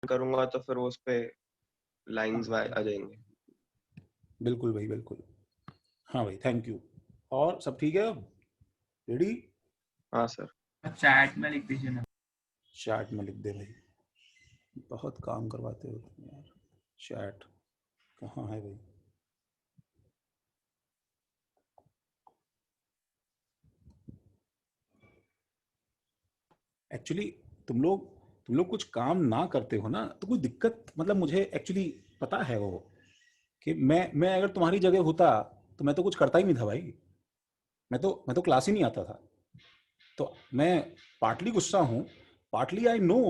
करूंगा तो फिर उस पे लाइंस आ जाएंगे। बिल्कुल भाई बिल्कुल। हाँ भाई थैंक यू। और सब ठीक है अब? रेडी? हाँ सर। चैट में लिख दीजिए ना। चैट में लिख दे भाई, बहुत काम करवाते हो तुम यार। चैट कहाँ है भाई? एक्चुअली तुम लोग कुछ काम ना करते हो ना तो कोई दिक्कत, मतलब मुझे एक्चुअली पता है वो, कि मैं अगर तुम्हारी जगह होता तो मैं तो कुछ करता ही नहीं था भाई। मैं तो क्लास ही नहीं आता था। तो मैं पार्टली गुस्सा हूँ, पार्टली आई नो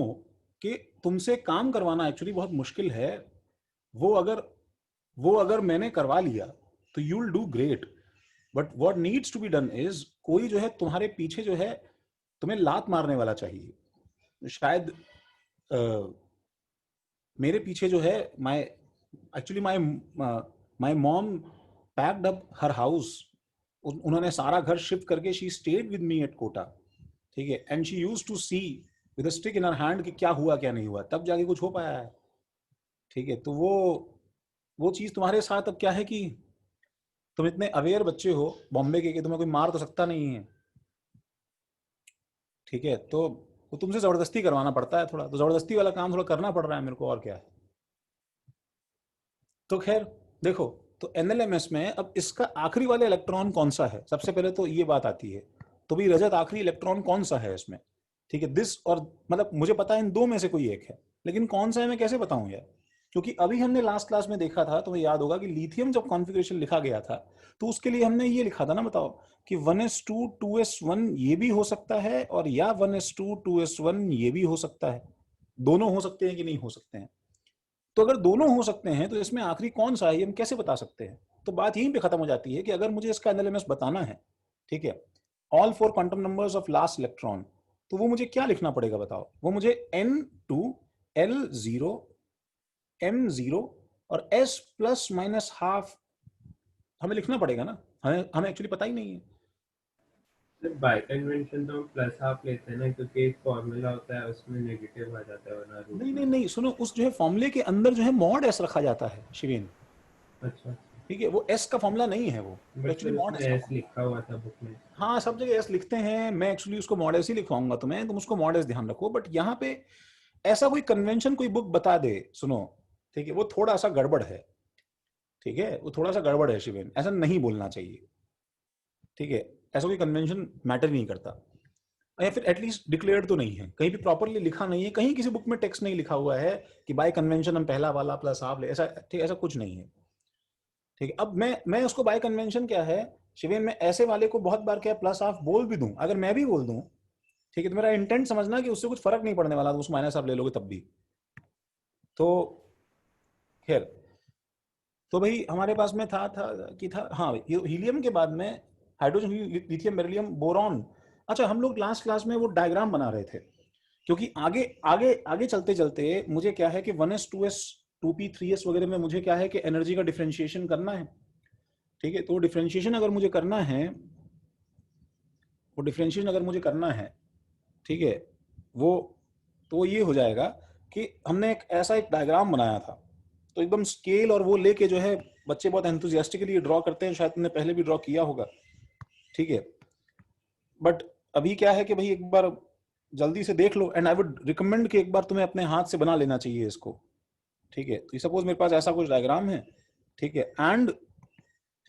कि तुमसे काम करवाना एक्चुअली बहुत मुश्किल है। वो अगर वो अगर मैंने करवा लिया तो you will do great. But what needs to be done is, कोई जो है तुम्हारे पीछे जो है तुम्हें लात मारने वाला चाहिए। शायद मेरे पीछे जो है my actually my mom packed up her house. उन्होंने सारा घर शिफ्ट करके she stayed with me at Kota. ठीक है, and she used to sit with a stick in her hand कि क्या हुआ क्या नहीं हुआ, तब जाके कुछ हो पाया है। ठीक है, तो वो चीज तुम्हारे साथ अब क्या है कि तुम इतने अवेयर बच्चे हो बॉम्बे के कि तुम्हें कोई मार तो सकता नहीं है। ठीक है, तो वो तुमसे जबरदस्ती करवाना पड़ता है थोड़ा, तो जबरदस्ती वाला काम थोड़ा करना पड़ रहा है मेरे को, और क्या है। तो खैर देखो, तो एनएलएमएस में अब इसका आखिरी वाला इलेक्ट्रॉन कौन सा है, सबसे पहले तो ये बात आती है। तो भाई रजत आखिरी इलेक्ट्रॉन कौन सा है इसमें? ठीक है, दिस और मतलब मुझे पता है इन दो में से कोई एक है, लेकिन कौन सा है मैं कैसे बताऊं यार? क्योंकि अभी हमने लास्ट क्लास में देखा था, तुम्हें याद होगा कि लिथियम जब कॉन्फ़िगरेशन लिखा गया था तो उसके लिए हमने ये लिखा था ना, बताओ, कि 1s2 2s1 ये भी हो सकता है, और या 1s2 2s1 ये भी हो सकता है। दोनों हो सकते हैं कि नहीं हो सकते हैं? तो अगर दोनों हो सकते हैं तो इसमें आखिरी कौन सा है ये हम कैसे बता सकते हैं? तो बात यहीं पे खत्म हो जाती है कि अगर मुझे इसका एनएलएमएस बताना है, ठीक है, all four quantum numbers of last electron, तो वो मुझे क्या लिखना पड़ेगा बताओ? वो मुझे N2 L0 M0 और S प्लस माइनस हाफ हमें लिखना पड़ेगा ना। हमें एक्चुअली पता ही नहीं है। बाय कन्वेंशन तो हम प्लस हाफ लेते हैं ना, क्योंकि एक फॉर्मूला होता है उसमें नेगेटिव आ जाता है वरना रूट नहीं में। नहीं नहीं, सुनो, उस जो है फॉर्मूले के अंदर जो है मॉड एस रखा जाता है शिवेन। अच्छा, ठीक है, वो एस का फॉर्मूला नहीं है, वो बट एक्चुअली फिर मॉड उसमें एस का एस फॉर्मूला है। लिखा हुआ था बुक में। हाँ, सब जगह एस लिखते हैं, मैं एक्चुअली उसको मॉड एस ही लिखवाऊंगा तुम्हें, तुम उसको मॉड एस ध्यान रखो। बट यहाँ पे ऐसा कोई कन्वेंशन कोई बुक बता दे, सुनो, ठीक है, वो थोड़ा सा गड़बड़ है। ठीक है, वो थोड़ा सा गड़बड़ है शिवेन, ऐसा नहीं बोलना चाहिए। ठीक है, ऐसा कोई कन्वेंशन मैटर नहीं करता, या फिर एटलीस्ट डिक्लेयर्ड तो नहीं है, कहीं भी प्रॉपरली लिखा नहीं है, कहीं किसी बुक में टेक्स्ट नहीं लिखा हुआ है कि बाय कन्वेंशन हम पहला वाला प्लस हाफ ले, ऐसा ठीक, ऐसा कुछ नहीं है। ठीक है, अब मैं उसको बाय कन्वेंशन क्या है शिवेन, मैं ऐसे वाले को बहुत बार क्या प्लस हाफ बोल भी दूं, अगर मैं भी बोल दूं, ठीक है, तो मेरा इंटेंट समझना कि उससे कुछ फर्क नहीं पड़ने वाला, तो उसको माइनस आप ले लोगे तब भी। तो खैर, तो भाई हमारे पास में था हाँ, हीलियम के बाद में हाइड्रोजन, लिथियम, बेरिलियम, बोरॉन। अच्छा, हम लोग लास्ट क्लास में वो डायग्राम बना रहे थे, क्योंकि आगे आगे आगे चलते चलते मुझे क्या है कि 1s 2s 2p 3s वगैरह में मुझे क्या है कि एनर्जी का डिफरेंशिएशन करना है। ठीक है, तो डिफरेंशिएशन अगर मुझे करना है, वो डिफरेंशिएशन अगर मुझे करना है, ठीक है, वो तो ये हो जाएगा कि हमने एक डायग्राम बनाया था, तो एकदम स्केल और वो लेके जो है बच्चे बहुत एंथुजियास्टिकली ड्रॉ करते हैं, शायद तुमने पहले भी ड्रॉ किया होगा। ठीक है, बट अभी क्या है कि भाई एक बार जल्दी से देख लो, एंड आई वुड रिकमेंड कि एक बार तुम्हें अपने हाथ से बना लेना चाहिए इसको। ठीक है, तो सपोज मेरे पास ऐसा कुछ डायग्राम है, ठीक है, एंड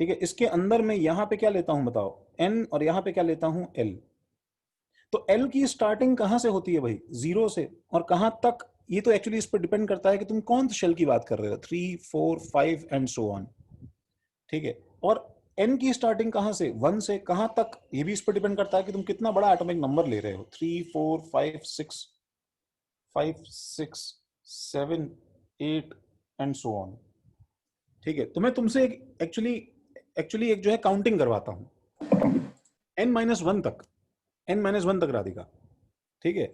ठीक है, इसके अंदर मैं यहाँ पे क्या लेता हूँ बताओ, एन, और यहाँ पे क्या लेता हूँ, एल। तो एल की स्टार्टिंग कहाँ से होती है भाई? जीरो से, और कहाँ तक, ये तो एक्चुअली इस पर डिपेंड करता है कि तुम कौन से शेल की बात कर रहे हो, 3 4 5 एंड सो ऑन। ठीक है, और एन की स्टार्टिंग कहाँ से, 1 से कहाँ तक, ये भी इस पर डिपेंड करता है कि तुम कितना बड़ा एटॉमिक नंबर ले रहे हो, 3 4 5 6 5 6 7 8 एंड सो ऑन। ठीक है, तो मैं तुमसे एक्चुअली एक्चुअली एक जो है काउंटिंग करवाता हूं n-1 तक, n-1 तक राधिका। ठीक है,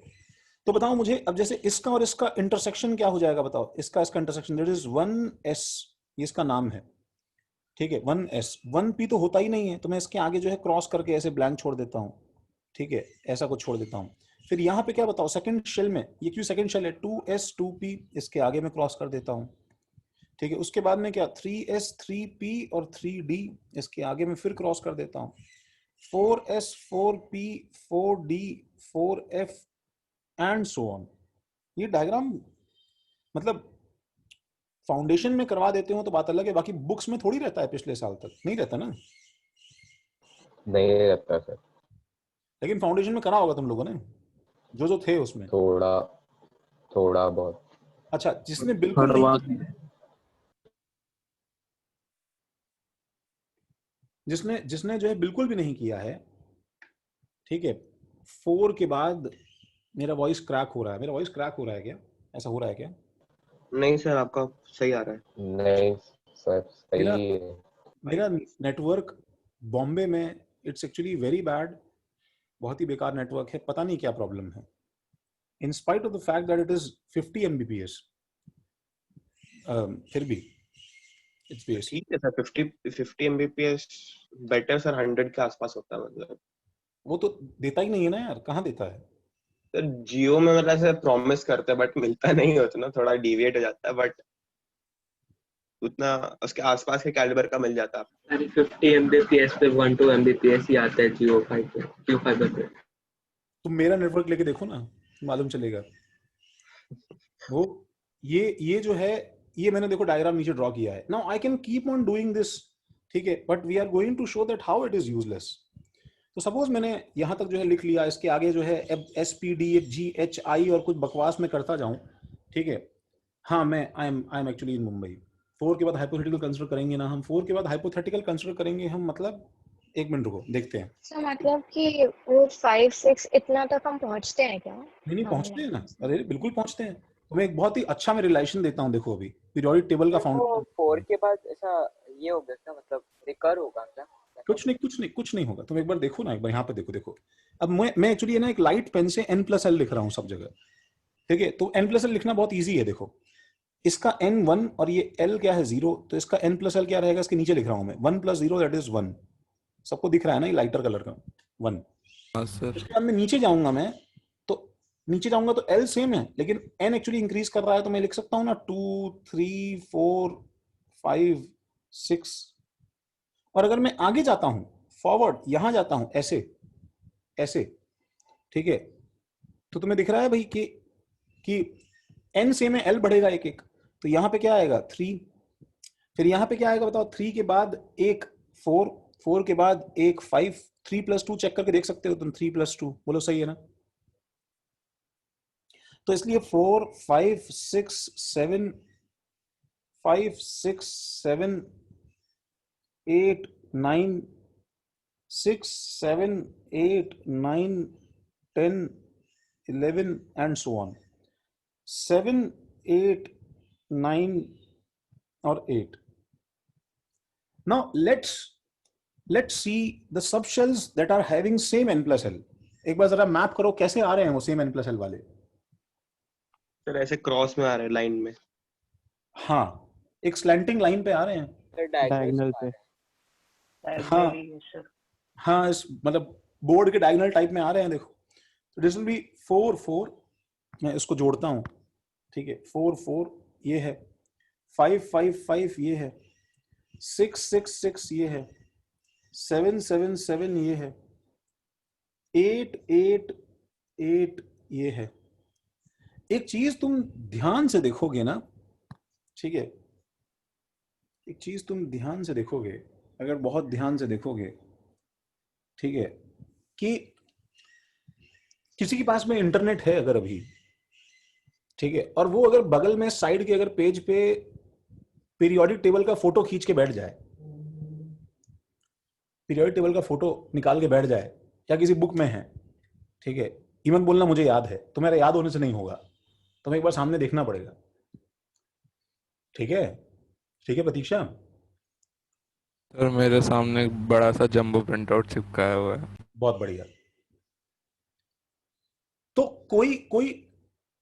तो बताओ मुझे अब जैसे इसका और इसका इंटरसेक्शन क्या हो जाएगा बताओ, इसका इसका इंटरसेक्शन, दैट इज 1s, ये इसका नाम है। ठीक है, 1s, 1p तो होता ही नहीं है, तो मैं इसके आगे जो है क्रॉस करके ऐसे ब्लैंक छोड़ देता हूँ। ठीक है, ऐसा कुछ छोड़ देता हूँ। फिर यहाँ पे क्या बताओ, सेकंड शेल में ये क्यों सेकंड शेल है, 2s 2p इसके आगे में क्रॉस कर देता हूँ, ठीक है। उसके बाद में क्या 3s 3p और 3d इसके आगे में फिर क्रॉस कर देता हूँ, 4s 4p 4d 4f and so on. ये डायग्राम मतलब फाउंडेशन में करवा देते हो तो बात अलग है, बाकी बुक्स में थोड़ी रहता है, पिछले साल तक नहीं रहता ना, नहीं रहता सर, लेकिन फाउंडेशन में करा होगा तुम लोगों ने जो जो थे उसमें। थोड़ा थोड़ा बहुत। अच्छा, जिसने बिल्कुल नहीं, जिसने जिसने जो है बिल्कुल भी नहीं किया है, ठीक है, 4 के बाद मेरा वॉइस क्रैक हो रहा है, मेरा वॉइस क्रैक हो रहा है क्या, ऐसा हो रहा है क्या? नहीं सर, आपका सही आ रहा है। नहीं सर, मेरा सही है। मेरा नेटवर्क बॉम्बे में इट्स एक्चुअली वेरी बैड, बहुत ही बेकार नेटवर्क है, पता नहीं क्या प्रॉब्लम है, in spite of the fact that it is 50 Mbps, फिर भी इट्स बेस। ठीक है सर, 50 Mbps बेटर सर, 100 के आसपास होता है मतलब। वो तो देता ही नहीं है ना यार, कहाँ देता है? सर जियो में मतलब ऐसे प्रॉमिस करते हैं बट मिलता नहीं है उतना, थोड़ा डिविएट हो जाता है, बट उतना उसके आसपास के कैलिबर का मिल जाता है। अरे 50 Mbps पे 12 Mbps ही आता है जियो फाइबर पे। तुम मेरा नेटवर्क लेके देखो ना, मालूम चलेगा। वो ये जो है, ये मैंने देखो डायग्राम नीचे ड्रॉ किया है। Now I can keep on doing this, ठीक है, but we are going to show that how it is useless. तो सपोज मैंने यहां तक जो है लिख लिया, इसके आगे जो है SPD GHI और कुछ बकवास में करता जाऊं, ठीक है। हाँ, मैं I am actually in Mumbai. 4 के बाद हाइपोथेटिकल कंसिडर करेंगे ना हम, 4 के बाद हाइपोथेटिकल कंसिडर करेंगे हम, मतलब एक मिनट रुको देखते हैं। तो मतलब कि वो 5-6 इतना तक हम पहुंचते हैं क्या? नहीं हाँ, पहुंचते हैं ना, lines में। अरे बिल्कुल पहुंचते हैं। तो मैं एक बहुत ही अच्छा मैं रिलेशन देता हूँ, देखो अभी पीरियोडिक टेबल का वो फाउंडेशन। 4 के बाद ऐसा ये होगा क्या, मतलब रिकर होगा क्या? कुछ नहीं होगा, तुम एक बार देखो ना, एक बार यहाँ पे देखो। अब मैं एक्चुअली ना एक लाइट पेन से n+l लिख रहा हूँ सब जगह, ठीक है। तो n+l लिखना बहुत ईजी है, देखो इसका n 1 और ये l क्या है 0, तो इसका n+l क्या रहेगा, इसके नीचे लिख रहा हूँ मैं 1 + 0 दैट इज 1। सबको दिख रहा है ना, ये लाइटर कलर का 1। उसके बाद मैं नीचे जाऊंगा, मैं तो नीचे जाऊंगा तो l सेम है, लेकिन n एक्चुअली इंक्रीज कर रहा है, तो मैं लिख सकता हूँ ना 2 3 4 5 6। और अगर मैं आगे जाता हूं, फॉरवर्ड यहां जाता हूं, ऐसे ऐसे, ठीक है, तो तुम्हें दिख रहा है भाई कि n से में l बढ़ेगा एक एक, तो यहां पे क्या आएगा 3, फिर यहां पे क्या आएगा बताओ, 3 के बाद एक 4, 4 के बाद एक 5, 3 + 2 चेक करके देख सकते हो तुम, 3 + 2 बोलो सही है ना। तो इसलिए 4 5 6 7 5 6 7 8 9 6 7 8 9 10 11 and so on, 7 8 9 और 8। now let's see the subshells that are having same n+l। एक बार जरा मैप करो कैसे आ रहे हैं वो सेम n+l वाले। सर ऐसे क्रॉस में आ रहे हैं, लाइन में। हाँ, एक स्लैंटिंग लाइन पे आ रहे हैं, फिर डायगोनल पे। हाँ हाँ, इस मतलब बोर्ड के डायगोनल टाइप में आ रहे हैं, देखो। तो दिस विल बी 4 4, मैं इसको जोड़ता हूं, ठीक है, 4 4 ये है, 5 5 5 ये है, 6 6 6 ये है, 7 7 7 ये है, 8 8 8 ये है। एक चीज तुम ध्यान से देखोगे ना, ठीक है, एक चीज तुम ध्यान से देखोगे, अगर बहुत ध्यान से देखोगे, ठीक है, कि किसी के पास में इंटरनेट है अगर अभी, ठीक है, और वो अगर बगल में साइड के अगर पेज पे पीरियोडिक टेबल का फोटो खींच के बैठ जाए, पीरियोडिक टेबल का फोटो निकाल के बैठ जाए, या किसी बुक में है, ठीक है, इवन बोलना मुझे याद है, तुम्हारे याद होने से नहीं होगा, तुम्हें एक बार सामने देखना पड़ेगा, ठीक है, ठीक है प्रतीक्षा। सर मेरे सामने एक बड़ा सा जंबो प्रिंटआउट चिपकाया हुआ है। बहुत बढ़िया। तो कोई कोई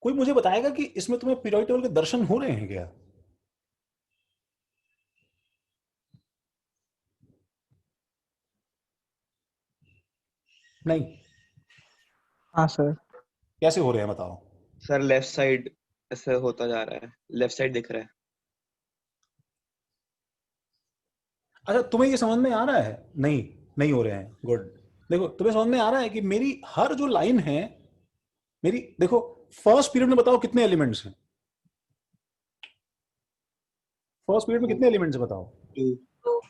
कोई मुझे बताएगा कि इसमें तुम्हें पीरियोडिक टेबल के दर्शन हो रहे हैं क्या? नहीं? हाँ सर। कैसे हो रहे हैं बताओ। सर लेफ्ट साइड ऐसे होता जा रहा है, लेफ्ट साइड दिख रहा है। अच्छा तुम्हें ये समझ में आ रहा है? नहीं, नहीं हो रहे हैं, गुड। देखो तुम्हें समझ में आ रहा है कि मेरी हर जो लाइन है, मेरी देखो फर्स्ट पीरियड में बताओ कितने एलिमेंट्स हैं, फर्स्ट पीरियड में कितने एलिमेंट्स हैं बताओ, 2।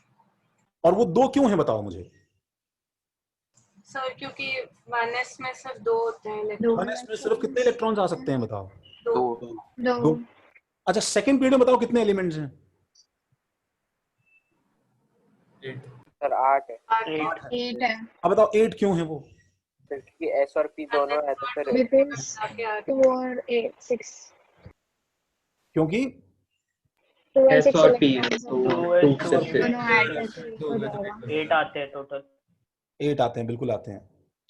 और वो 2 क्यों हैं बताओ मुझे। सर क्योंकि 1s में सिर्फ 2 होते हैं इलेक्ट्रॉन। 1s में सिर्फ कितने इलेक्ट्रॉन्स आ सकते हैं बताओ? 2। 2। अच्छा सेकंड पीरियड में बताओ कितने एलिमेंट्स हैं? सर 8 है। 8 है। अब बताओ 8 क्यों है वो? सर क्योंकि S और P दोनों है तो फिर Because 2 और 8 6 क्योंकि 2 and S 6 और P electrons तो होते हैं। 2 से 6 दोनों ऐड करके हो जाएगा। 8 आते हैं टोटल। 8 आते हैं, बिल्कुल आते हैं,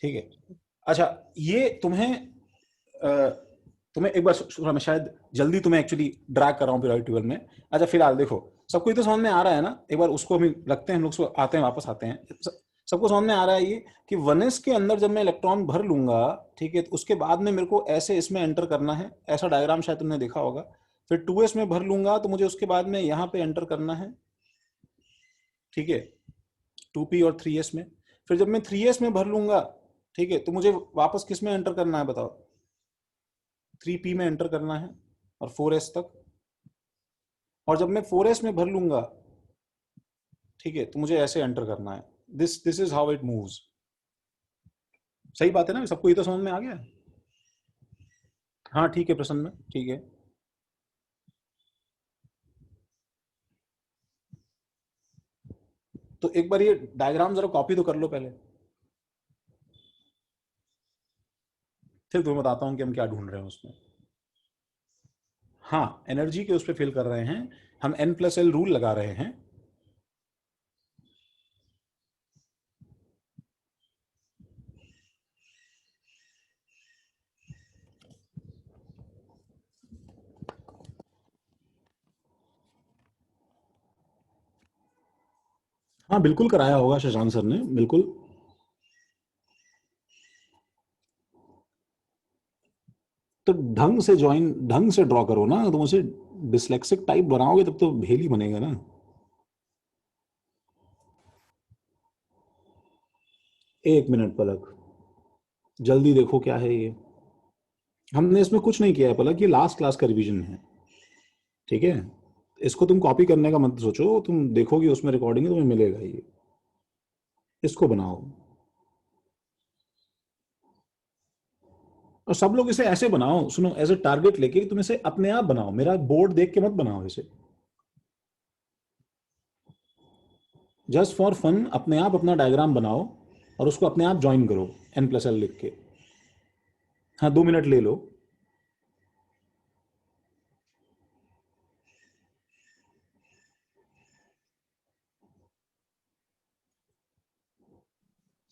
ठीक है। अच्छा ये तुम्हें एक बार मैं शायद जल्दी तुम्हें एक्चुअली ड्रैग कर रहा हूँ पीरियोडिक टेबल में। अच्छा फिलहाल देखो सबको ये तो समझ में आ रहा है ना, एक बार उसको भी रखते हैं हम लोग, उसको आते हैं वापस आते हैं। सबको समझ में आ रहा है ये कि 1s के अंदर जब मैं इलेक्ट्रॉन भर लूंगा, ठीक है, तो उसके बाद में मेरे को ऐसे इसमें एंटर करना है, ऐसा डायग्राम शायद तुमने देखा होगा। फिर 2s में भर लूंगा तो मुझे उसके बाद में यहाँ पे एंटर करना है, ठीक है, 2p और 3s में। फिर जब मैं 3s में भर लूंगा, ठीक है, तो मुझे वापस किस में एंटर करना है बताओ? 3p में एंटर करना है और 4s तक। और जब मैं 4s में भर लूंगा, ठीक है, तो मुझे ऐसे एंटर करना है। This is how it moves. सही बात है ना, सबको ये तो समझ में आ गया? हाँ ठीक है प्रसन्न, ठीक है। तो एक बार ये डायग्राम जरा कॉपी तो कर लो पहले, फिर तुम्हें बताता हूं कि हम क्या ढूंढ रहे हैं उसमें। हाँ एनर्जी के उस पर फिल कर रहे हैं हम, N+L रूल लगा रहे हैं। हाँ बिल्कुल कराया होगा शशांक सर ने, बिल्कुल। तो ढंग से ढंग से ड्रॉ करो ना, तुम उसे डिसलेक्सिक टाइप बनाओगे तब तो भेल ही बनेगा ना। एक मिनट पलक, जल्दी देखो क्या है ये। हमने इसमें कुछ नहीं किया है पलक, ये लास्ट क्लास का रिवीजन है, ठीक है। इसको तुम कॉपी करने का मत सोचो, तुम देखोगे उसमें रिकॉर्डिंग तुम्हें मिलेगा ये। इसको बनाओ और सब लोग इसे ऐसे बनाओ, सुनो, एज ए टारगेट लेके तुम इसे अपने आप बनाओ, मेरा बोर्ड देख के मत बनाओ इसे। जस्ट फॉर फन अपने आप अपना डायग्राम बनाओ और उसको अपने आप ज्वाइन करो N+L लिख के। हाँ 2 मिनट ले लो।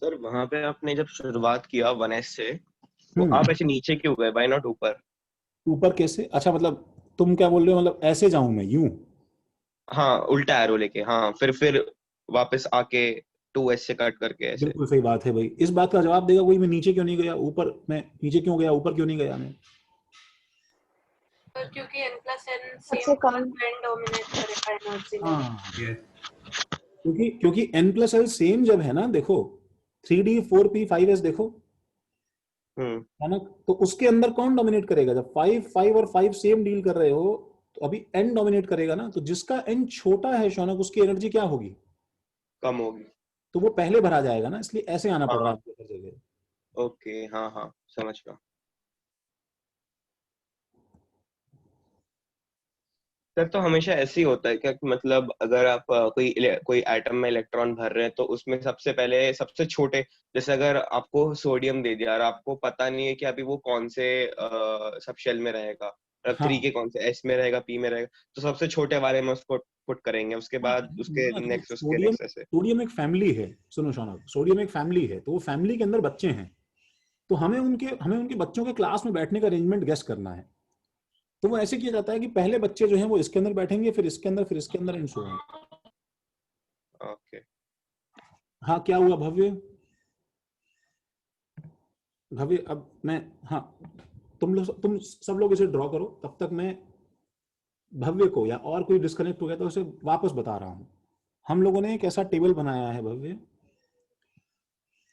सर वहां पे आपने जब शुरुआत किया 1s से, तो आप ऐसे नीचे क्यों गए, व्हाई नॉट ऊपर? ऊपर कैसे? अच्छा मतलब तुम क्या बोल रहे हो, मतलब ऐसे जाऊं मैं यूं? हाँ उल्टा एरो लेके, हाँ फिर वापस आके 2s से कट करके ऐसे। बिल्कुल सही बात है भाई, इस बात का जवाब देगा कोई, मैं नीचे क्यों नहीं गया ऊपर, मैं नीचे क्यों गया ऊपर क्यों नहीं गया मैं? क्योंकि N+N सबसे सेम कम n डोमिनेट करेगा एनर्जी में। हाँ क्योंकि N+L सेम जब है ना, देखो 3D 4P 5s देखो, है ना, तो उसके अंदर कौन डोमिनेट करेगा? जब 5 और 5 सेम डील कर रहे हो तो अभी n डोमिनेट करेगा ना, तो जिसका n छोटा है शौनक उसकी एनर्जी क्या होगी? कम होगी। तो वो पहले भरा जाएगा ना, इसलिए ऐसे आना पड़ रहा है हाँ आपको हर जगह। ओके, हाँ हाँ समझ गया। सर तो हमेशा ऐसे ही होता है क्या कि मतलब अगर आप कोई एटम में इलेक्ट्रॉन भर रहे हैं तो उसमें सबसे पहले सबसे छोटे, जैसे अगर आपको सोडियम दे दिया और आपको पता नहीं है कि अभी वो कौन से सब शेल में रहेगा, मतलब हाँ 3 के कौन से, एस में रहेगा, पी में रहेगा, तो सबसे छोटे वाले में उसको पुट करेंगे, उसके हाँ, बाद उसके देखो, नेक्स्ट उसके सोडियम नेक्स्ट ऐसे। सोडियम एक फैमिली है, सुनो शौनक, सोडियम एक फैमिली है, तो वो फैमिली के अंदर बच्चे हैं, तो हमें उनके बच्चों के क्लास में बैठने का अरेंजमेंट गेस करना है। तो वो ऐसे किया जाता है कि पहले बच्चे जो हैं वो इसके अंदर बैठेंगे, फिर इसके अंदर, फिर इसके अंदर, एंड सो ऑन। ओके। हाँ क्या हुआ भव्य? भव्य अब मैं, हाँ तुम सब लोग इसे ड्रॉ करो, तब तक मैं भव्य को या और कोई डिस्कनेक्ट हो गया तो उसे वापस बता रहा हूं। हम लोगों ने एक ऐसा टेबल बनाया है भव्य,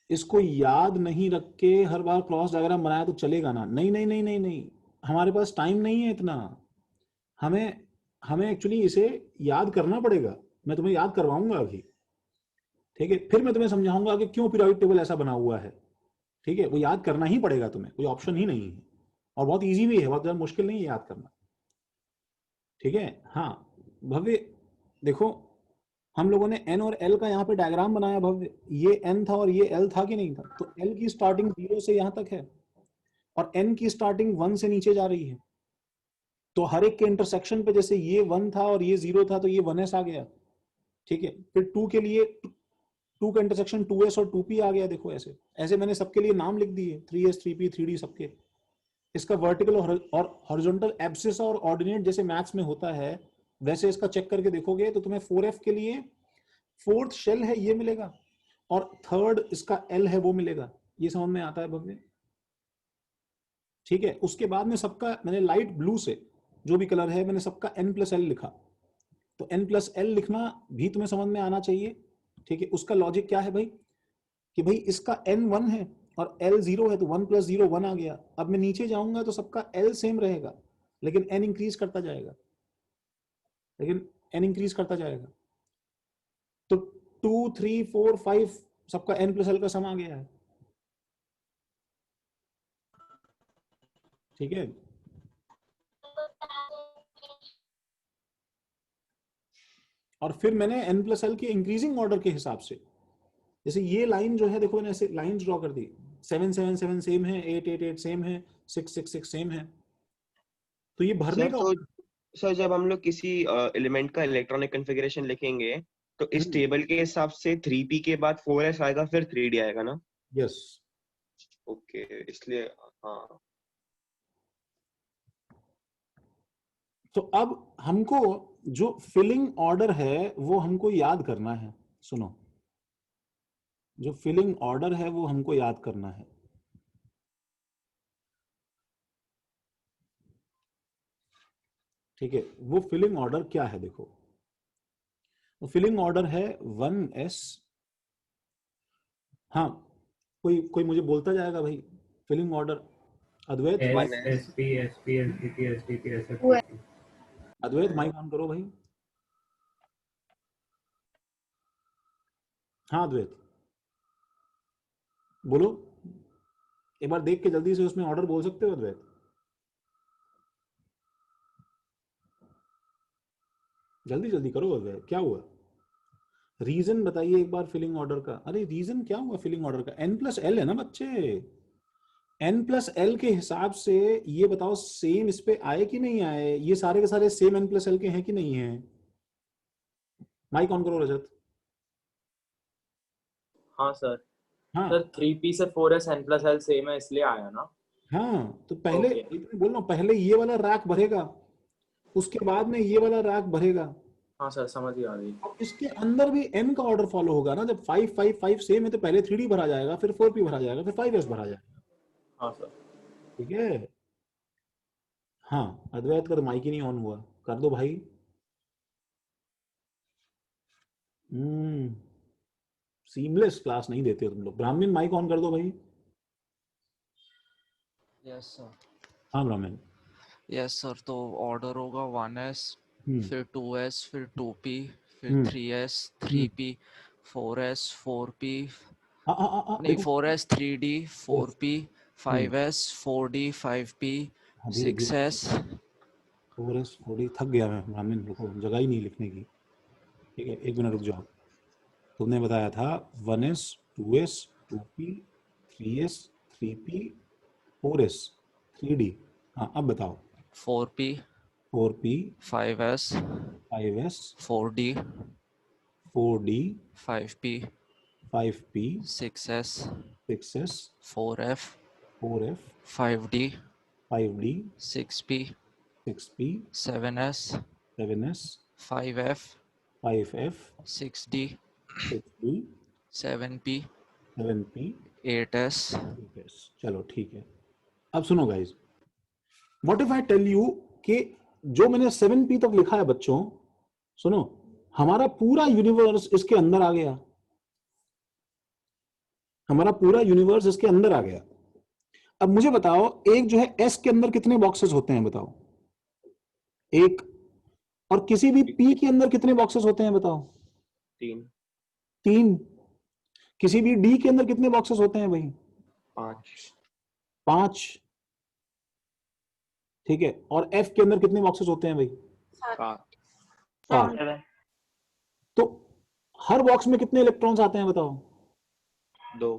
इसको याद नहीं रख के हर बार क्रॉस डायग्राम बनाया तो चलेगा ना? नहीं नहीं नहीं नहीं नहीं, हमारे पास टाइम नहीं है इतना। हमें हमें एक्चुअली इसे याद करना पड़ेगा। मैं तुम्हें याद करवाऊंगा अभी, ठीक है? फिर मैं तुम्हें समझाऊंगा कि क्यों पीरियोडिक टेबल ऐसा बना हुआ है, ठीक है? वो याद करना ही पड़ेगा तुम्हें, कोई ऑप्शन ही नहीं है। और बहुत इजी भी है, बहुत ज्यादा मुश्किल नहीं है याद करना, ठीक है? हाँ भव्य देखो, हम लोगों ने एन और एल का यहाँ पे डायग्राम बनाया भव्य। ये एन था और ये एल था कि नहीं था? तो एल की स्टार्टिंग 0 से यहाँ तक है और एन की स्टार्टिंग 1 से नीचे जा रही है। तो हर एक के इंटरसेक्शन पे जैसे ये 1 था और ये 0 था तो ये 1s आ गया, ठीक है? फिर 2 के लिए 2 का इंटरसेक्शन 2s और 2p आ गया। देखो ऐसे ऐसे मैंने सबके लिए नाम लिख दिए, 3s 3p 3d सबके। इसका वर्टिकल और हॉरिजॉन्टल एब्सिस और ऑर्डिनेट जैसे मैथ्स में होता है, वैसे इसका चेक करके देखोगे तो तुम्हें 4f के लिए फोर्थ शेल है ये मिलेगा और थर्ड इसका एल है वो मिलेगा। ये समझ में आता है भव्य? ठीक है। उसके बाद में सबका मैंने लाइट ब्लू से जो भी कलर है मैंने सबका n+l लिखा। तो n+l लिखना भी तुम्हें समझ में आना चाहिए, ठीक है? उसका लॉजिक क्या है भाई कि भाई इसका n 1 है और l 0 है तो 1 + 0 1 आ गया। अब मैं नीचे जाऊंगा तो सबका l सेम रहेगा लेकिन n इंक्रीज करता जाएगा, तो 2 3 4 5 सबका n+l का सम आ गया है, ठीक है? और फिर मैंने n+l के इंक्रीजिंग ऑर्डर के हिसाब से, जैसे ये लाइन जो है देखो मैंने ऐसे लाइंस ड्रॉ कर दी, 7 7 7 सेम है, 8 8 8 सेम है, 6 6 6 सेम है। तो ये भरने सर का तो सर जब हम लोग किसी एलिमेंट का इलेक्ट्रॉनिक कॉन्फ़िगरेशन लिखेंगे तो इस टेबल के हिसाब से 3p के बाद 4s आएगा फिर 3d आएगा ना? यस। ओके, इसलिए हाँ। तो अब हमको जो फिलिंग ऑर्डर है वो हमको याद करना है। सुनो, जो फिलिंग ऑर्डर है वो हमको याद करना है। ठीक है, वो फिलिंग ऑर्डर क्या है देखो, वो फिलिंग ऑर्डर है 1s। हाँ, कोई कोई मुझे बोलता जाएगा भाई filling order. Advait S S S P S P S D P S D P S F P. Advait mike on करो भाई। हाँ अद्वैत बोलो, एक बार देख के जल्दी से उसमें ऑर्डर बोल सकते हो अद्वैत? जल्दी जल्दी करो अद्वैत, क्या हुआ? रीजन बताइए एक बार फिलिंग ऑर्डर का। अरे रीजन क्या हुआ फिलिंग ऑर्डर का? n+l है ना बच्चे, n+l के हिसाब से ये बताओ सेम इस पे आए कि नहीं आए? ये सारे के सारे सेम n+l के हैं कि नहीं है? माइक ऑन करो रजत। हाँ सर। हाँ सर 3p से 4s n+l सेम है इसलिए आया ना? हाँ, तो पहले Okay. बोल रहा हूं, पहले ये वाला रैक भरेगा, उसके बाद में ये वाला रैक भरेगा। हाँ सर समझ ही आ गई। अब इसके अंदर भी n का ऑर्डर फॉलो होगा ना। जब 5 5 5 सेम है तो पहले 3d भरा जाएगा, फिर 4p भरा जाएगा, फिर 5s भरा जाएगा। हाँ सर। ठीक है। हाँ अद्वैत का तो माइक ही नहीं ऑन हुआ, कर दो भाई। सीमलेस क्लास नहीं देते हो तुम लोग। ब्राह्मण माइक ऑन कर दो भाई। Yes sir. हाँ ब्राह्मण। यस सर, तो ऑर्डर होगा 1s, फिर 2s, फिर 2p, फिर 3s 3p, 4s 4p, नहीं 4s 3d 4p, 5s 4d 5p, 6s 4s 4d। थक गया मैं ब्राह्मण, रुको, जगह ही नहीं लिखने की। ठीक है, एक मिनट रुक जाओ। तुमने बताया था 1s 2s 2p 3s 3p 4s 3d। हाँ अब बताओ। 4p 4p 5s 5s 4d 4d 5p 5p 6s 6s 4f 4f 5d 5d 6p 6p 7s 7s 5f 5f 6d 6d 7p 7p 8s. चलो ठीक है। अब सुनो guys, what if I tell you कि जो मैंने 7p तक लिखा है बच्चों, सुनो, हमारा पूरा यूनिवर्स इसके अंदर आ गया, हमारा पूरा यूनिवर्स इसके अंदर आ गया। अब मुझे बताओ, एक जो है s के अंदर कितने बॉक्सेस होते हैं बताओ? एक। और किसी भी p के अंदर कितने बॉक्सेस होते हैं बताओ? 3 3। किसी भी d के अंदर कितने बॉक्सेस होते हैं भाई? 5। ठीक है। और f के अंदर कितने बॉक्सेस होते हैं भाई? 7। तो हर बॉक्स में कितने इलेक्ट्रॉन्स आते हैं बताओ? 2।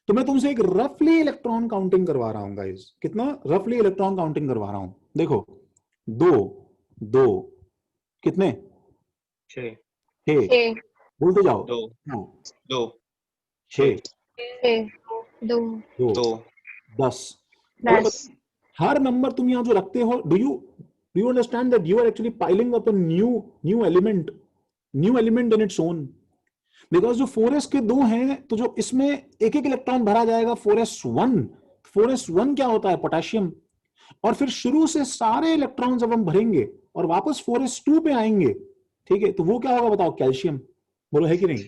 तो मैं तुमसे एक रफली इलेक्ट्रॉन काउंटिंग करवा रहा हूं गाइस। कितना रफली इलेक्ट्रॉन काउंटिंग करवा रहा हूं? देखो, 2 कितने? 6 बोलते जाओ। 2 6 2 2 10। हर नंबर तुम यहां जो रखते हो, do you understand that you are actually piling up a new element in its own? Because जो 4s के 2 हैं, तो जो इसमें एक एक इलेक्ट्रॉन भरा जाएगा 4s1 क्या होता है? पोटेशियम। और फिर शुरू से सारे इलेक्ट्रॉन जब हम भरेंगे और वापस 4s2 पे आएंगे, ठीक है, तो वो क्या होगा बताओ? कैल्शियम। बोलो है कि नहीं?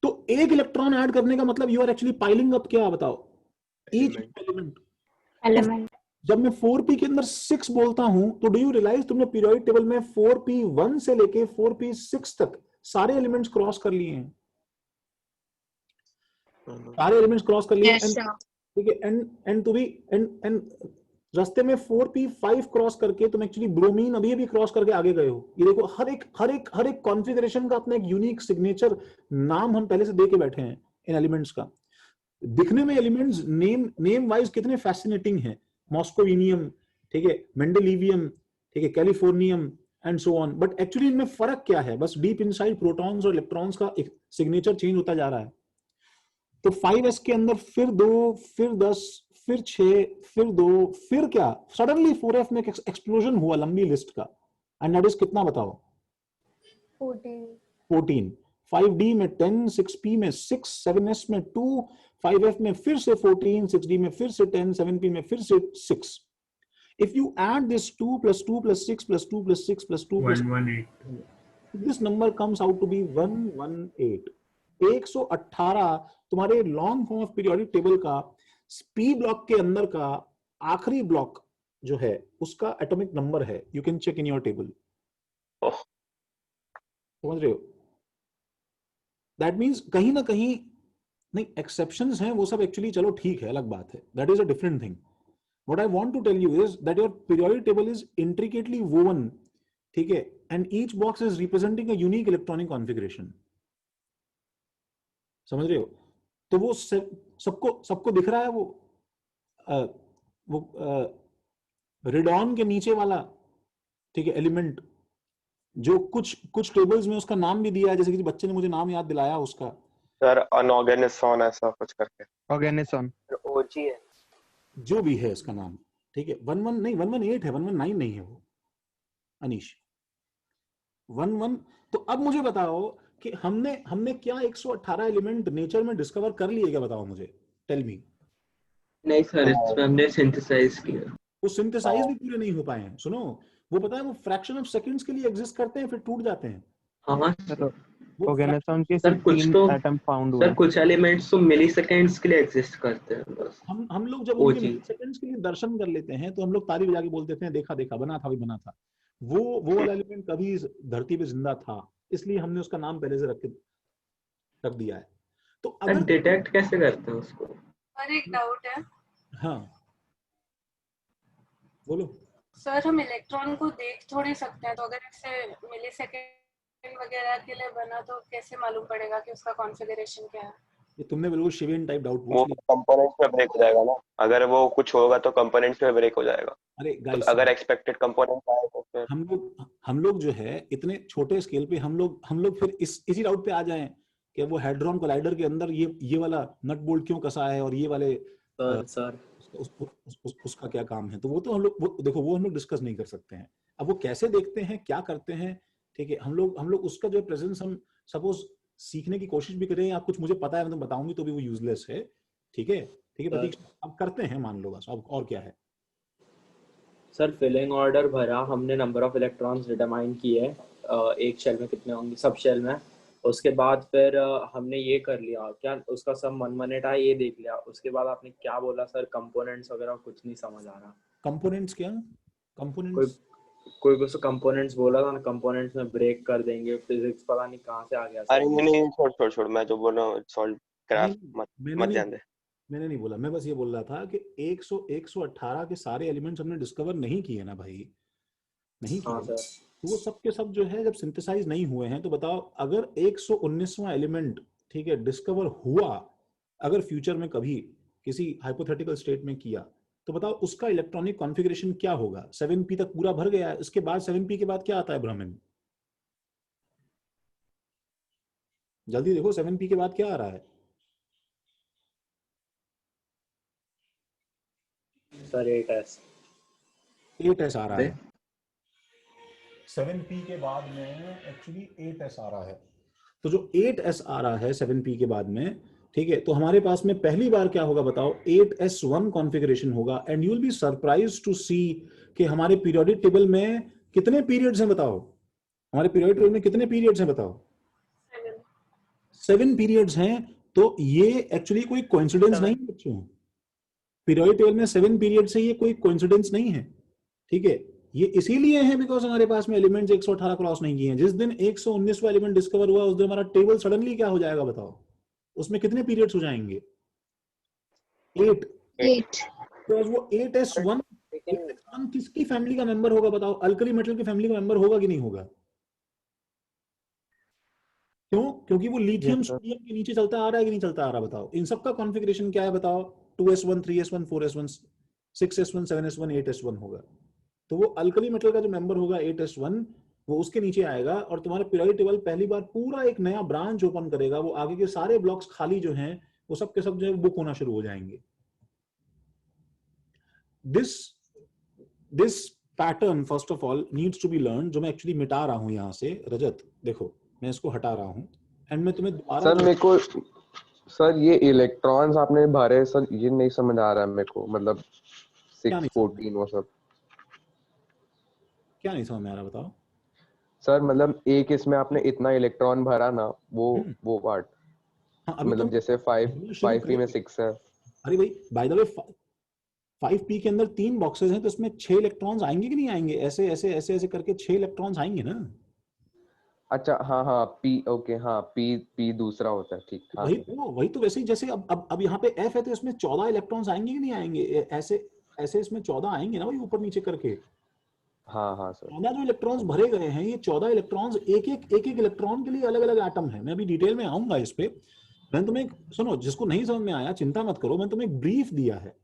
तो एक इलेक्ट्रॉन ऐड करने का मतलब you are actually piling up क्या बताओ? Each element. जब मैं 4p के अंदर 6 बोलता हूं, तो डू यू रियलाइज तुमने पीरियोडिक टेबल में 4p1 से लेके 4p6 तक सारे एलिमेंट्स क्रॉस कर लिए हैं? सारे एलिमेंट्स क्रॉस कर लिए। ठीक है। एंड टू बी एंड रास्ते में 4p5 क्रॉस करके तुम एक्चुअली ब्रोमीन अभी क्रॉस करके आगे गए हो। ये देखो, हर एक कॉन्फ़िगरेशन का अपना एक यूनिक सिग्नेचर नाम हम पहले से दे के बैठे हैं इन एलिमेंट्स का। दिखने में एलिमेंट्स नेम वाइज कितने फैसिनेटिंग हैं। मॉस्कोविनियम, ठीक है, मेंडेलिवियम, ठीक है, californium and so on. But actually इनमें फर्क क्या है? बस डीप इनसाइड प्रोटॉन्स और इलेक्ट्रॉन्स का एक सिग्नेचर चेंज होता जा रहा है। तो 5s के अंदर फिर 2, फिर 10, फिर 6, फिर 2, फिर क्या? सडनली 4f में एक्सप्लोजन हुआ लंबी लिस्ट का। एंड दैट इज कितना बताओ? 14। 5d में 10, 6p में 6, 7s में 2, 5f में फिर से 14, 6d में फिर से 10, 7p में फिर से 6. If you add this 2 plus 2 plus 6 plus 2 plus 6 plus 2 plus 118. This number comes out to be 118. 118 तुम्हारे long form of periodic table का p ब्लॉक के अंदर का आखिरी ब्लॉक जो है उसका एटॉमिक नंबर है. You can check in your table. समझ रहे हो? दैट मीन्स कहीं ना कहीं नहीं, एक्सेप्शंस हैं वो सब एक्चुअली चलो ठीक है, अलग बात है. That is a different thing. What I want to tell you is that your periodic table is intricately woven, ठीक है, and each box is representing a unique electronic configuration. समझ रहे हो? तो वो सबको दिख रहा है वो रिडॉन के नीचे वाला, ठीक है, एलिमेंट जो कुछ टेबल्स में उसका नाम भी दिया है, जैसे कि बच्चे ने मुझे नाम याद दिलाया उसका, सर अनऑर्गेनिसॉन ऐसा कुछ करके. ऑर्गेनिसॉन ओजी है जो भी है इसका नाम, ठीक है. 118 है, 119 नहीं है वो अनीश. 11. तो अब मुझे बताओ कि हमने क्या 118 एलिमेंट नेचर में डिस्कवर कर लिए क्या? बताओ मुझे, टेल मी. नहीं सर, इसमें हमने सिंथेसाइज किया. वो सिंथेसाइज भी पूरे नहीं हो पाए हैं. सुनो, वो पता है वो फ्रैक्शन ऑफ सेकंड्स के लिए एग्जिस्ट करते हैं, फिर टूट जाते हैं. हाँ ऑर्गेनिसम के सर, कुछ तो एटम फाउंड हुए. सर कुछ एलिमेंट्स तो मिलीसेकंड्स के लिए एग्जिस्ट करते हैं बस. हम लोग जब उनके मिलीसेकंड्स के लिए दर्शन कर लेते हैं तो हम लोग ताली बजा के बोल देते हैं देखा बना था, भी बना था. वो वाला एलिमेंट कभी धरती पे जिंदा था, इसलिए हमने उसका नाम पहले से रख दिया है. तो अगर डिटेक्ट कैसे करते हैं उसको? और एक डाउट है. हाँ बोलो. सर, हम इलेक्ट्रॉन को देख थोड़ी सकते हैं, तो अगर इससे मिलीसेकंड वगैरह के लिए बना तो कैसे मालूम पड़ेगा कि उसका कॉन्फ़िगरेशन क्या है? ये तुमने बिल्कुल शिवेन टाइप डाउट पूछ वो लिया. कंपोनेंट्स में ब्रेक हो जाएगा ना, अगर वो कुछ होगा तो कंपोनेंट्स में ब्रेक हो जाएगा. अरे गाइस, तो अगर एक्सपेक्टेड कंपोनेंट आए तो फिर हम लोग जो है इतने छोटे स्केल पे हम लोग फिर इसी डाउट पे आ जाएं कि वो हेड्रॉन कोलाइडर के अंदर ये वाला नट बोल्ट क्यों कसा है और ये वाले सर उसका क्या काम है. तो वो तो हम लोग डिस्कस नहीं कर सकते हैं. अब वो कैसे देखते हैं, क्या करते हैं, ठीक है, हम लोग उसका जो प्रेजेंस हम सपोज सीखने की कोशिश भी करें, आप कुछ मुझे पता है मैं तो बताऊंगी तो भी वो यूजलेस है। ठीक है प्रतीक, अब करते हैं, मान लो बस, अब और क्या है। सर फिलिंग ऑर्डर भरा हमने, नंबर ऑफ इलेक्ट्रॉन्स डिटरमाइन किए, एक शेल में कितने होंगे, सब शेल में। उसके बाद फिर हमने ये कर लिया, क्या उसका सब मनमनेट है ये देख लिया। उसके बाद आपने क्या बोला सर, कंपोनेंट्स वगैरह कुछ नहीं समझ आ रहा। कंपोनेंट्स क्या? कंपोनेंट्स कोई कुछ कंपोनेंट्स बोला था ना, कंपोनेंट्स में ब्रेक कर देंगे, फिजिक्स पता नहीं कहाँ से आ गया अरे सर। नहीं, छोड़, मैं जो बोल रहा हूँ सॉल्व ग्राफ मत ध्यान दे। मैंने नहीं बोला, मैं बस ये बोल रहा था कि 118 के सारे एलिमेंट्स हमने डिस्कवर नहीं किए ना भाई, नहीं किए। तो वो सब के सब जो है जब सिंथेसाइज नहीं हुए हैं, तो बताओ अगर 119वां एलिमेंट, ठीक है, डिस्कवर हुआ, अगर फ्यूचर में कभी किसी हाइपोथेटिकल स्टेट में किया, तो बताओ उसका इलेक्ट्रॉनिक कॉन्फ़िगरेशन क्या होगा? 7p तक पूरा भर गया, इसके बाद 7p के बाद क्या आता है ब्राह्मण? जल्दी देखो 7p के बाद क्या आ रहा है? सर 8s आ रहा है। 7p के बाद में एक्चुअली 8s आ रहा है। तो जो 8s आ रहा है 7p के बाद में, ठीक है, तो हमारे पास में पहली बार क्या होगा बताओ? 8s1 कॉन्फ़िगरेशन होगा। And you will be surprised to see कि हमारे पीरियोडिक टेबल में कितने पीरियड्स हैं बताओ? हमारे पीरियोडिक टेबल में कितने पीरियड्स हैं बताओ? 7 पीरियड्स हैं। तो ये एक्चुअली कोई कोइंसिडेंस नहीं है बच्चों। पीरियोडिक टेबल में 7 पीरियड से ये कोई कोइंसिडेंस नहीं है, ठीक है। ये इसीलिए है बिकॉज हमारे पास में एलिमेंट्स 118 क्रॉस नहीं किए हैं। जिस दिन 119वां एलिमेंट डिस्कवर हुआ उस दिन हमारा टेबल सडनली क्या हो जाएगा बताओ? उसमें कितने पीरियड्स हो जाएंगे? 8। तो वो 8s1 किसकी फैमिली का मेंबर होगा बताओ? अल्कली मेटल की फैमिली का मेंबर होगा कि नहीं होगा? क्यों? क्योंकि वो लिथियम सोडियम के नीचे चलता आ रहा है कि नहीं चलता आ रहा? बताओ इन सबका कॉन्फ़िगरेशन क्या है बताओ? 2s1 3s1 4s1 6s1 7s1 8s1 होगा। तो वो अल्कली मेटल का जो मेंबर होगा 8s1 वो उसके नीचे आएगा और तुम्हारा पीरियोडिक टेबल पहली बार पूरा एक नया ब्रांच ओपन करेगा। वो आगे के सारे ब्लॉक्स खाली जो हैं वो सब के सब जो है बुक होना शुरू हो जाएंगे। This pattern first of all needs to be learn, जो मैं एक्चुअली मिटा रहा हूं यहां से। रजत देखो मैं इसको हटा रहा हूं एंड मैं तुम्हें दोबारा सर मेरे को सर ये इलेक्ट्रॉन्स आपने भरे सर, ये नहीं समझ आ रहा है मेरे को, मतलब 614 वो सब क्या नहीं समझ में आ रहा बताओ? सर मतलब एक इसमें आपने इतना इलेक्ट्रॉन भरा ना, वो पार्ट, मतलब जैसे 5p में 6 है। अरे भाई बाय द वे 5p के अंदर 3 बॉक्सेस हैं, तो इसमें 6 इलेक्ट्रॉन्स आएंगे कि नहीं आएंगे? ऐसे ऐसे ऐसे ऐसे करके 6 इलेक्ट्रॉन्स आएंगे ना। अच्छा हाँ p, ओके हाँ, p दूसरा होता है, ठीक। वही तो वैसे ही जैसे अब यहाँ पे f है तो इसमें 14 इलेक्ट्रॉन्स आएंगे कि नहीं आएंगे? ऐसे ऐसे इसमें 14 आएंगे ना भाई, ऊपर नीचे करके। हाँ सर। 14 जो इलेक्ट्रॉन्स भरे गए हैं, ये 14 इलेक्ट्रॉन्स एक एक इलेक्ट्रॉन के लिए अलग अलग एटम है। मैं अभी डिटेल में आऊंगा इस पे। मैंने तुम्हें सुनो, जिसको नहीं समझ में आया चिंता मत करो, मैंने तुम्हें एक ब्रीफ दिया है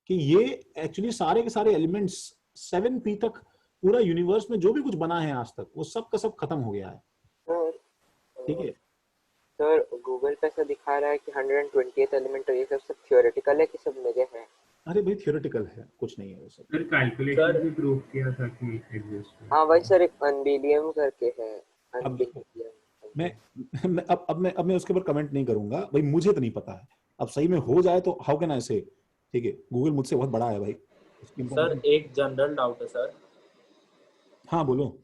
कि ये एक्चुअली सारे के सारे एलिमेंट्स 7p तक पूरा यूनिवर्स में जो भी कुछ बना है आज तक वो सब का सब खत्म हो गया है। ठीक है सर, गूगल पे ऐसा दिखा रहा है कि 120th एलिमेंट, ये सब थ्योरेटिकल है कि सब मेरे हैं? अरे भाई थ्योरेटिकल है, कुछ नहीं है वो सब। सर कैलकुलेशन भी प्रूव किया था कि एग्जिस्ट है। हाँ भाई सर, एक अनबिलियम करके है। अब मैं उसके ऊपर कमेंट नहीं करूंगा भाई, मुझे तो नहीं पता है। अब सही में हो जाए तो हाउ कैन आई से, ठीक है, गूगल मुझसे बहुत बड़ा है भाई। सर एक जनरल डाउट है सर। हाँ बोलो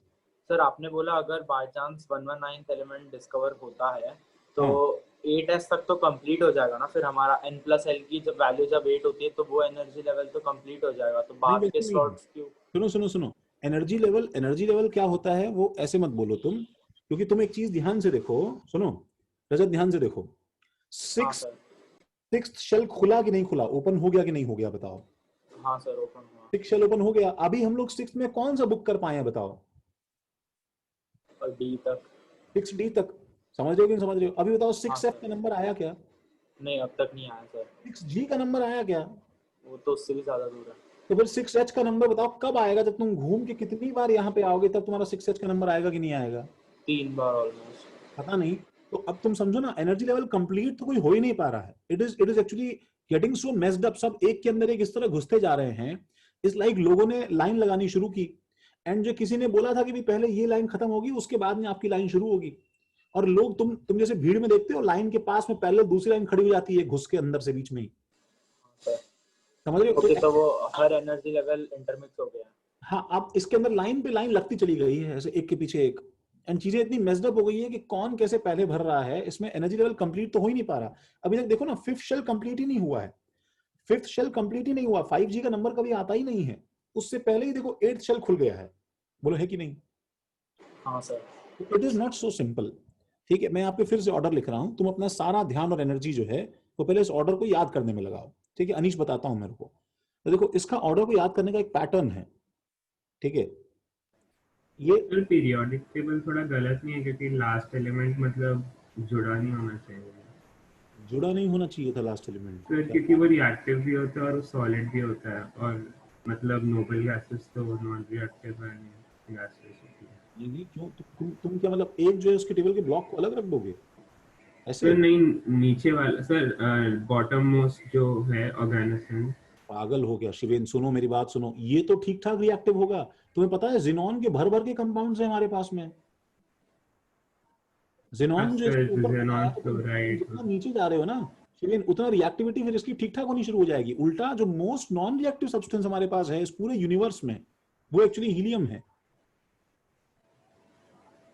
सर। आपने बोला अगर by chance 119th element discover होता है तो 8s तक तो कंप्लीट हो जाएगा ना, फिर हमारा n+l की जब वैल्यू जब 8 होती है तो वो एनर्जी लेवल तो कंप्लीट हो जाएगा, तो बाद के स्लॉट्स क्यों? सुनो एनर्जी लेवल क्या होता है वो ऐसे मत बोलो तुम, क्योंकि तुम एक चीज ध्यान से देखो। सुनो रजत, ध्यान से देखो, 6th शेल खुला कि नहीं खुला, ओपन हो गया कि नहीं हो गया बताओ? हाँ सर, ओपन हुआ। 6th शेल ओपन हो गया। अभी हम लोग 6th में कौन सा बुक कर पाए हैं बताओ? D तक, 6D तक। समझ रहे हो कि नहीं समझ रहे हो? अभी बताओ 6F का नंबर आया क्या? नहीं, अब तक नहीं आया सर। 6G का नंबर आया क्या? वो तो उससे भी ज्यादा दूर है। तो फिर 6H का नंबर बताओ कब आएगा? जब तुम घूम के कितनी बार यहाँ पे आओगे तब तुम्हारा 6H का नंबर आएगा कि नहीं आएगा? 3 बार ऑलमोस्ट। पता नहीं। तो अब तुम समझो ना, एनर्जी लेवल कंप्लीट तो कोई हो ही नहीं पा रहा है। It is actually getting so messed up. सब एक के अंदर एक इस तरह घुसते जा रहे हैं। इस लाइक लोगों ने लाइन लगानी शुरू की, एंड जो किसी ने बोला था कि भी पहले ये लाइन खत्म होगी उसके बाद में आपकी लाइन शुरू होगी, और लोग तुम जैसे भीड़ में देखते हो लाइन के पास में पहले दूसरी लाइन खड़ी हो जाती है घुस के अंदर से बीच में ही, समझ रहे हो? ओके, तो वो हर एनर्जी लेवल इंटरमिक्स हो गया। हाँ, अब इसके अंदर लाइन पे लाइन लगती चली गई है ऐसे एक के पीछे एक, एंड चीजें इतनी मेस्ड अप हो गई है कि कौन कैसे पहले भर रहा है, इसमें एनर्जी लेवल कंप्लीट तो हो ही नहीं पा रहा। अभी तक देखो ना, 5th शेल कंप्लीट ही नहीं हुआ है, 5th शेल कंप्लीट ही नहीं हुआ, 5G का नंबर कभी आता ही नहीं है, उससे पहले ही देखो 8th शेल खुल गया है। बोलो है कि नहीं? हाँ sir. It is not so simple. ठीक है, मैं यहाँ पे फिर से ऑर्डर लिख रहा हूँ, तुम अपना सारा ध्यान और एनर्जी जो है वो पहले इस ऑर्डर को याद करने में लगाओ। ठीक है, अनीश बताता हूँ मेरे को। तो देखो, इसका ऑर्डर को याद करने का एक पैटर्न है। ठीक है, ये पीरियोडिक टेबल थोड़ा गलत नहीं है, क्योंकि लास्ट एलिमेंट मतलब जुड़ा नहीं होना चाहिए। जुड़ा नहीं होना चाहिए था लास्ट एलिमेंट, क्योंकि वो रिएक्टिव भी होता है और सॉलिड भी होता है, और मतलब नोबल गैसेस तो नॉन रिएक्टिव गैसेस होती है। ये क्यों? तुम क्या मतलब एक जो है उसके टेबल के ब्लॉक को अलग रख दोगे ऐसे? सर नहीं, नीचे वाला सर, बॉटम मोस्ट जो है ऑर्गेनिज्म। पागल हो गया शिवेन, सुनो मेरी बात सुनो, ये तो ठीक ठाक रिएक्टिव होगा। तुम्हें पता है जिनॉन के भर भर के कंपाउंड्स हैं हमारे पास में। जिनॉन जो इसके ऊपर बनाया, तो जितना नीचे जा रहे हो ना शिवेन, उतना रिएक्टिविटी फिर इसकी ठीक ठाक होनी शुरू हो जाएगी। उल्टा जो मोस्ट नॉन रिएक्टिव सब्सटेंस हमारे पास है इस पूरे यूनिवर्स में, वो एक्चुअली हीलियम है,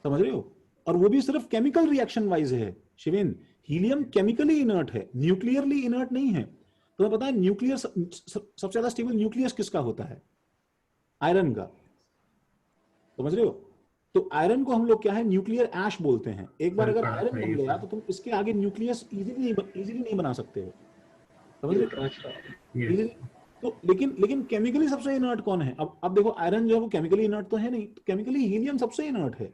समझ रहे हो? और वो भी सिर्फ केमिकल रिएक्शन वाइज है शिवेन। हीलियम केमिकली इनर्ट है, न्यूक्लियरली इनर्ट नहीं है। तुम्हें पता है न्यूक्लियर सबसे ज्यादा स्टेबल न्यूक्लियस किसका होता है? आयरन का, समझ रहे हो? तो आयरन को हम लोग क्या है, न्यूक्लियर ऐश बोलते हैं। एक बार अगर आयरन बन गया तो तुम इसके आगे न्यूक्लियस इजीली नहीं बना सकते हो, समझ रहे हो? तो लेकिन केमिकली सबसे इनर्ट कौन है? अब देखो, आयरन जो है वो केमिकली इनर्ट तो है नहीं, तो केमिकली हीलियम सबसे इनर्ट है।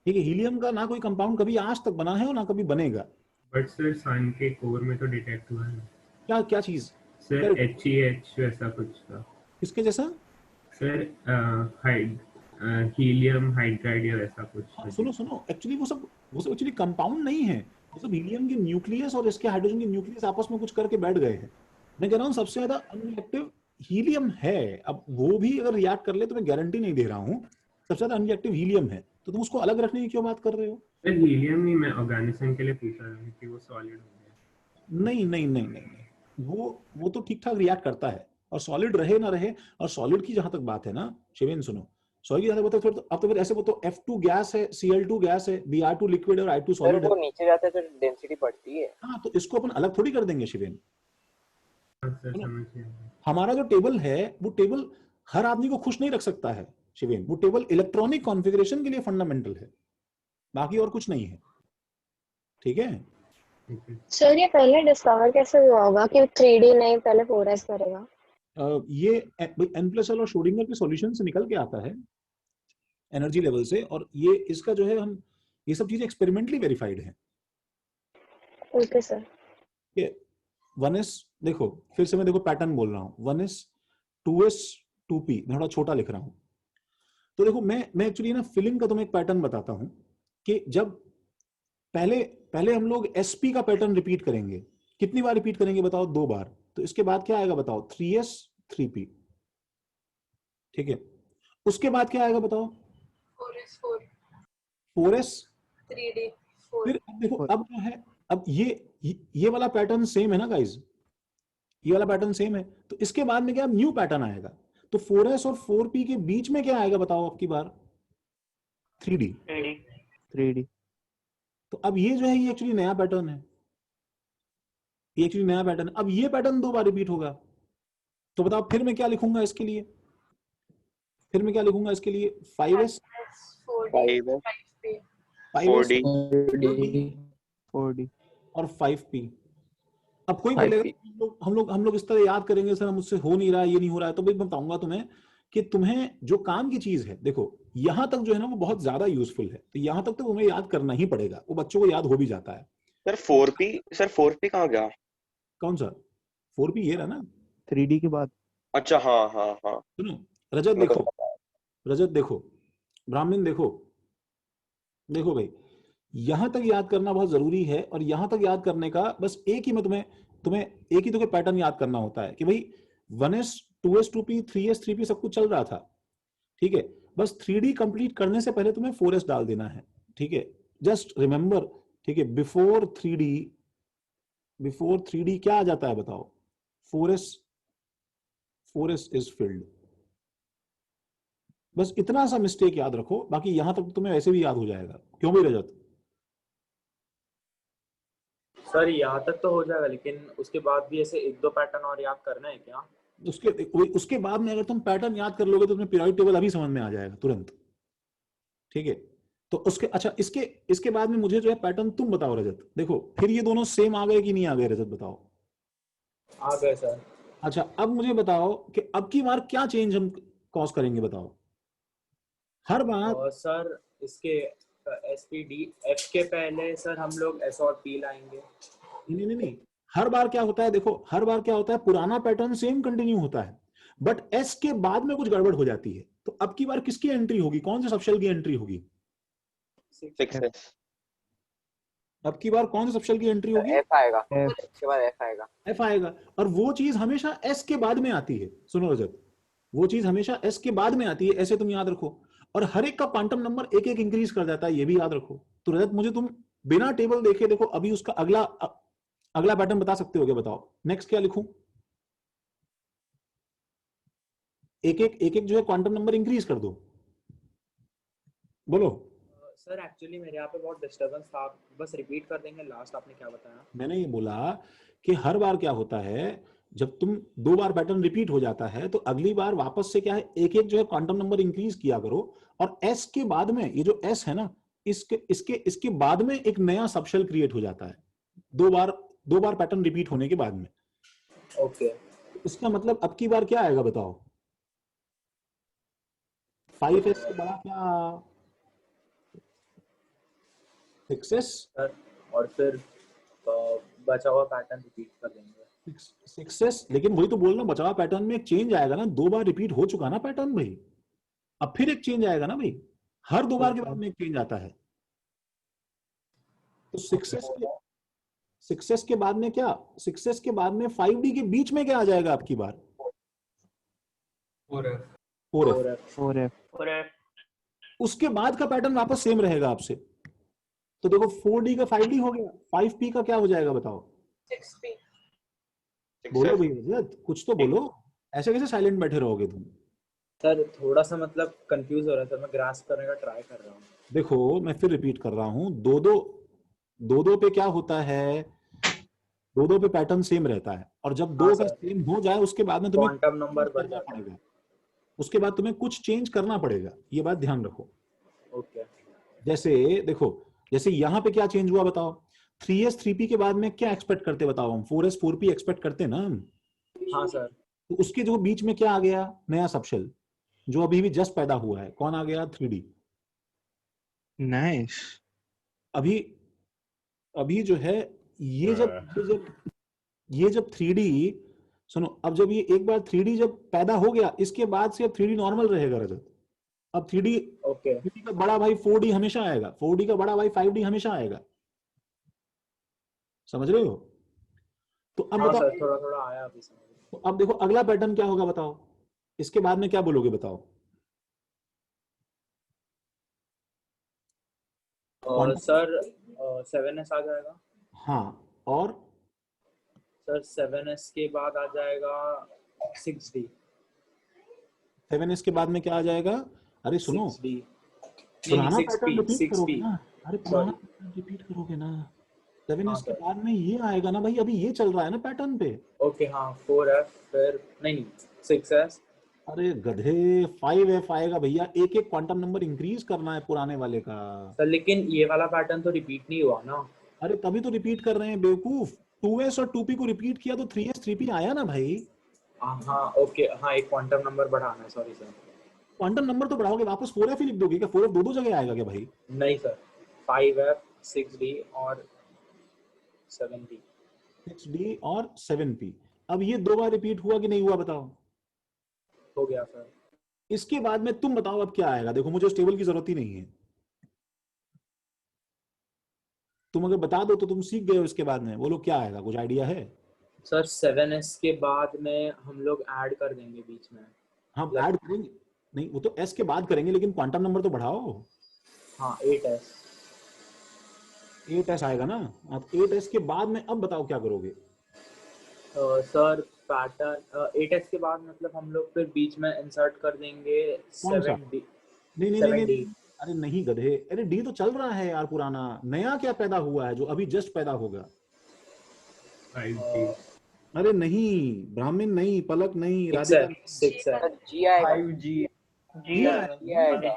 ठीक है, हीलियम का ना कोई कंपाउंड कभी आज तक बना है और ना कभी बनेगा। बट सर सन के कोर में तो डिटेक्ट हुआ है। क्या चीज सर? HEH वैसा कुछ था। किसके जैसा सर? हीलियम हाइड्राइड या वैसा कुछ। सुनो एक्चुअली वो सब एक्चुअली कंपाउंड नहीं है, वो सब हीलियम के न्यूक्लियस और इसके हाइड्रोजन के न्यूक्लियस आपस में कुछ करके बैठ गए हैं। मैं कह रहा हूँ सबसे ज्यादा अनरिएक्टिव हीलियम है। अब वो भी अगर रिएक्ट कर ले तो मैं गारंटी नहीं दे रहा हूँ, सबसे ज्यादा अनरिएक्टिव हीलियम है। तो तुम उसको अलग रखने की क्यों बात कर रहे हो? हीलियम नहीं, मैं ऑर्गेनिज्म के लिए पूछ रहा हूं कि वो सॉलिड हो गया। नहीं, वो तो ठीक ठाक रिएक्ट करता है, और सॉलिड रहे ना रहे। और सॉलिड की जहां तक बात है ना शिवेन, सुनो, सॉलिड की जहां तक बात है, अब तो फिर ऐसे बोलो, F2 गैस है, Cl2 गैस है, Br2 लिक्विड और I2 सॉलिड है। वो नीचे जाता है तो डेंसिटी बढ़ती है। हाँ, तो इसको अपन अलग थोड़ी कर देंगे शिवेन। हमारा जो टेबल है वो टेबल हर आदमी को खुश नहीं रख सकता है शिवेन। वो टेबल इलेक्ट्रॉनिक कॉन्फ़िगरेशन के लिए फंडामेंटल है, बाकी और कुछ नहीं है। ठीक है सर, ये पहले डिस्कवर कैसे हुआ होगा कि 3D नहीं पहले 4S करेगा? ये N+L और श्रोडिंगर के सॉल्यूशन से निकल के आता है, एनर्जी लेवल से। और ये इसका जो है, हम ये सब चीजें एक्सपेरिमेंटली वेरीफाइड है। Okay sir. ये 1s देखो, फिर से मैं देखो पैटर्न बोल रहा हूँ, 1s 2s 2p, मैं थोड़ा छोटा लिख रहा हूँ। तो देखो, मैं एक्चुअली ना फिलिंग का तुम्हें एक पैटर्न बताता हूँ कि जब पहले हम लोग sp का पैटर्न रिपीट करेंगे। कितनी बार रिपीट करेंगे बताओ? 2 बार। तो इसके बाद क्या आएगा बताओ? 3s 3p। ठीक है, उसके बाद क्या आएगा बताओ? 4s 3D 4। फिर अब देखो, अब जो है, अब ये वाला पैटर्न सेम है ना गाइज, ये वाला पैटर्न सेम है। तो इसके बाद में क्या न्यू पैटर्न आएगा? तो 4s और 4p के बीच में क्या आएगा बताओ आपकी बार? 3D। तो अब ये जो है, ये एक्चुअली नया पैटर्न है, ये एक्चुअली नया पैटर्न। अब ये पैटर्न 2 बार रिपीट होगा। तो बताओ फिर मैं क्या लिखूंगा इसके लिए? 5s 4D और 5p। अब कोई बोलेगा हम लोग इस तरह याद करेंगे, सर मुझसे हो नहीं रहा है, ये नहीं हो रहा है। तो मैं बताऊंगा तुम्हें कि तुम्हें जो काम की चीज है, देखो यहां तक जो है ना वो बहुत ज्यादा यूजफुल है, तो यहां तक तो तुम्हें याद करना ही पड़ेगा, वो बच्चों को याद हो भी जाता है। सर 4p कहाँ गया? कौन सा 4p? ये रहा ना 3D के बाद। अच्छा, हाँ। सुनो रजत देखो, ब्राह्मण देखो भाई, यहां तक याद करना बहुत जरूरी है। और यहां तक याद करने का बस एक ही, मैं तुम्हें एक ही तो पैटर्न याद करना होता है कि भाई 1s 2s 2p 3s 3p सब कुछ चल रहा था। ठीक है, बस 3D कंप्लीट करने से पहले तुम्हें 4s डाल देना है। ठीक है, जस्ट रिमेंबर, ठीक है, बिफोर 3D क्या आ जाता है बताओ? 4s is filled. बस इतना सा मिस्टेक याद रखो, बाकी यहां तक तुम्हें वैसे भी याद हो जाएगा। क्यों भाई रजत? सर यहाँ तक तो हो जाएगा, लेकिन उसके बाद भी ऐसे एक दो पैटर्न और याद करना है क्या? उसके बाद में अगर तुम पैटर्न याद कर लोगे तो तुम्हें पीरियोडिक टेबल अभी समझ में आ जाएगा तुरंत, ठीक है? तो उसके अच्छा इसके बाद में मुझे जो है पैटर्न तुम बताओ रजत। देखो फिर ये दोनों सेम आ गए कि नहीं आ गए रजत, बताओ। आ गए सर। अच्छा अब मुझे बताओ कि अब की बार क्या चेंज हम कॉज करेंगे, बताओ। हर बार सर इसके SPD F के पहले सर हम लोग S और P लाएंगे। नहीं, हर बार क्या होता है, देखो हर बार क्या होता है, पुराना पैटर्न सेम कंटिन्यू होता है, बट S के बाद में कुछ गड़बड़ हो जाती है। तो अब की बार किसकी एंट्री होगी, कौन से सबशेल की एंट्री होगी? 6s। अब की बार कौन से सबशेल की एंट्री होगी? F आएगा, इसके बाद F आएगा। F आएगा, और वो चीज हमेशा S के बाद में आती है। सुनो रजत, वो चीज हमेशा S के बाद में आती है, ऐसे तुम याद रखो। और हर एक का क्वांटम नंबर एक एक इंक्रीज कर जाता है, ये भी याद रखो। तो रजत मुझे तुम बिना टेबल देखे देखो अभी उसका अगला पैटर्न बता सकते हो क्या? बताओ नेक्स्ट क्या लिखूं? एक एक जो है क्वांटम नंबर इंक्रीज कर दो, बोलो। सर एक्चुअली मेरे यहाँ पे बहुत डिस्टरबेंस था, बस रिपीट कर देंगे लास्ट आपने क्या बताया? मैंने ये बोला कि हर बार क्या होता है, जब तुम 2 बार पैटर्न रिपीट हो जाता है तो अगली बार वापस से क्या है, एक जो है क्वांटम नंबर इंक्रीज किया करो। और S के बाद में ये जो S है ना, इसके बाद में एक नया सबशेल क्रिएट हो जाता है 2 बार पैटर्न रिपीट होने के बाद में। ओके। इसका मतलब अब की बार क्या आएगा बताओ? 5s से बड़ा क्या? 6s, और फिर बचा हुआ पैटर्न रिपीट कर देंगे। 6s, लेकिन वही तो बोल रहा हूं, बचा हुआ पैटर्न में एक चेंज आएगा ना, 2 बार रिपीट हो चुका ना पैटर्न भाई, अब फिर एक चेंज आएगा ना भाई, हर 2 बार के बाद में एक चेंज आता है। तो 6s के बाद में क्या, 6s के बाद में 5d के बीच में क्या आ जाएगा आपकी बार? 4f। उसके बाद का पैटर्न वापस सेम रहेगा आपसे। तो देखो 4d का 5d हो गया, 5p का क्या हो जाएगा बताओ? 6p। बोलो भैया कुछ तो बोलो, ऐसे कैसे साइलेंट बैठे रहोगे तुम? सर थोड़ा सा मतलब कंफ्यूज हो रहा है सर, मैं ग्रास्प करने का ट्राई कर रहा हूँ। देखो मैं फिर रिपीट कर रहा हूँ, दो पे क्या होता है, दो पे पैटर्न सेम रहता है, और जब दो का सेम हो जाए उसके बाद में तुम्हें क्वांटम नंबर बढ़ करना पड़ेगा, उसके बाद तुम्हें कुछ चेंज करना पड़ेगा, ये बात ध्यान रखो। ओके। जैसे देखो, जैसे यहाँ पे क्या चेंज हुआ बताओ? 3s 3p के बाद में क्या एक्सपेक्ट करते बताओ? हम 4s 4p एक्सपेक्ट करते ना हम? हाँ सर। तो उसके जो बीच में क्या आ गया, नया सबशेल जो अभी भी जस्ट पैदा हुआ है, कौन आ गया? 3d। नाइस। अभी जो है ये जब 3D, सुनो, अब जब ये एक बार 3D जब पैदा हो गया, इसके बाद से अब 3D नॉर्मल रहेगा रजत। अब 3D का बड़ा भाई 4D हमेशा आएगा, 4D का बड़ा भाई 5D हमेशा आएगा, समझ रहे हो? तो अब बताओ, थोड़ा आया अभी समझ। तो अब देखो अगला पैटर्न क्या होगा बताओ? इसके बाद में क्या बोलोगे बताओ? सर 7s आ जाएगा। हाँ, और सर 7s के बाद आ जाएगा 6d। 7s के बाद में क्या आ जाएगा? अरे सुनो, 6d। पुराना 6p, पैटर्न रिपीट करोगे 6p। ना? अरे पुराना पैटर्न रिपीट करोगे ना? 7s के बाद में ये आएगा ना भाई, अभी ये चल रहा है ना पैटर्न पे। ओके हाँ, 4f फिर नहीं 6s। अरे गधे 5f आएगा भैया, एक एक क्वांटम नंबर इंक्रीज करना है पुराने वाले का। सर लेकिन ये वाला पैटर्न तो रिपीट नहीं हुआ ना? अरे तभी तो रिपीट कर रहे हैं बेवकूफ, 2s और 2p को रिपीट किया तो 3s 3p आया ना भाई। हाँ ओके, हाँ एक क्वांटम नंबर बढ़ाना है, सॉरी सर। क्वांटम नंबर तो बढ़ाओगे, वापस 4f ही लिख दोगे क्या? 4f दो जगह आएगा क्या भाई? नहीं सर, 5f 6d और 7d। 6d और 7p। अब ये 2 बार रिपीट हुआ कि नहीं हुआ बताओ? हो गया सर। इसके बाद में तुम बताओ अब क्या आएगा? देखो मुझे उस टेबल की जरूरत ही नहीं है, तुम अगर बता दो तो तुम सीख गए हो। इसके बाद में बोलो क्या आएगा, कुछ आइडिया है? सर 7s के बाद में हम लोग ऐड कर देंगे बीच में। हाँ ऐड करेंगे, नहीं वो तो s के बाद करेंगे, लेकिन क्वांटम नंबर तो बढ़ाओ। हाँ 8s। 8s आएगा ना? आप 8s के बाद में अब बताओ क्या करोगे? सर पैटर्न 8s के बाद मतलब हम लोग फिर बीच में इंसर्ट कर देंगे कौन सा? 7D नहीं नहीं नहीं नहीं 7D। नहीं। अरे नहीं गधे, अरे डी तो चल रहा है यार पुराना, नया क्या पैदा हुआ है जो अभी जस्ट पैदा होगा? 5G। अरे नहीं, ब्राह्मण नहीं, पलक नहीं, 6 राधिका है नहीं, 6 है। जी आएगा। 5G जी जी आएगा, जी आएगा।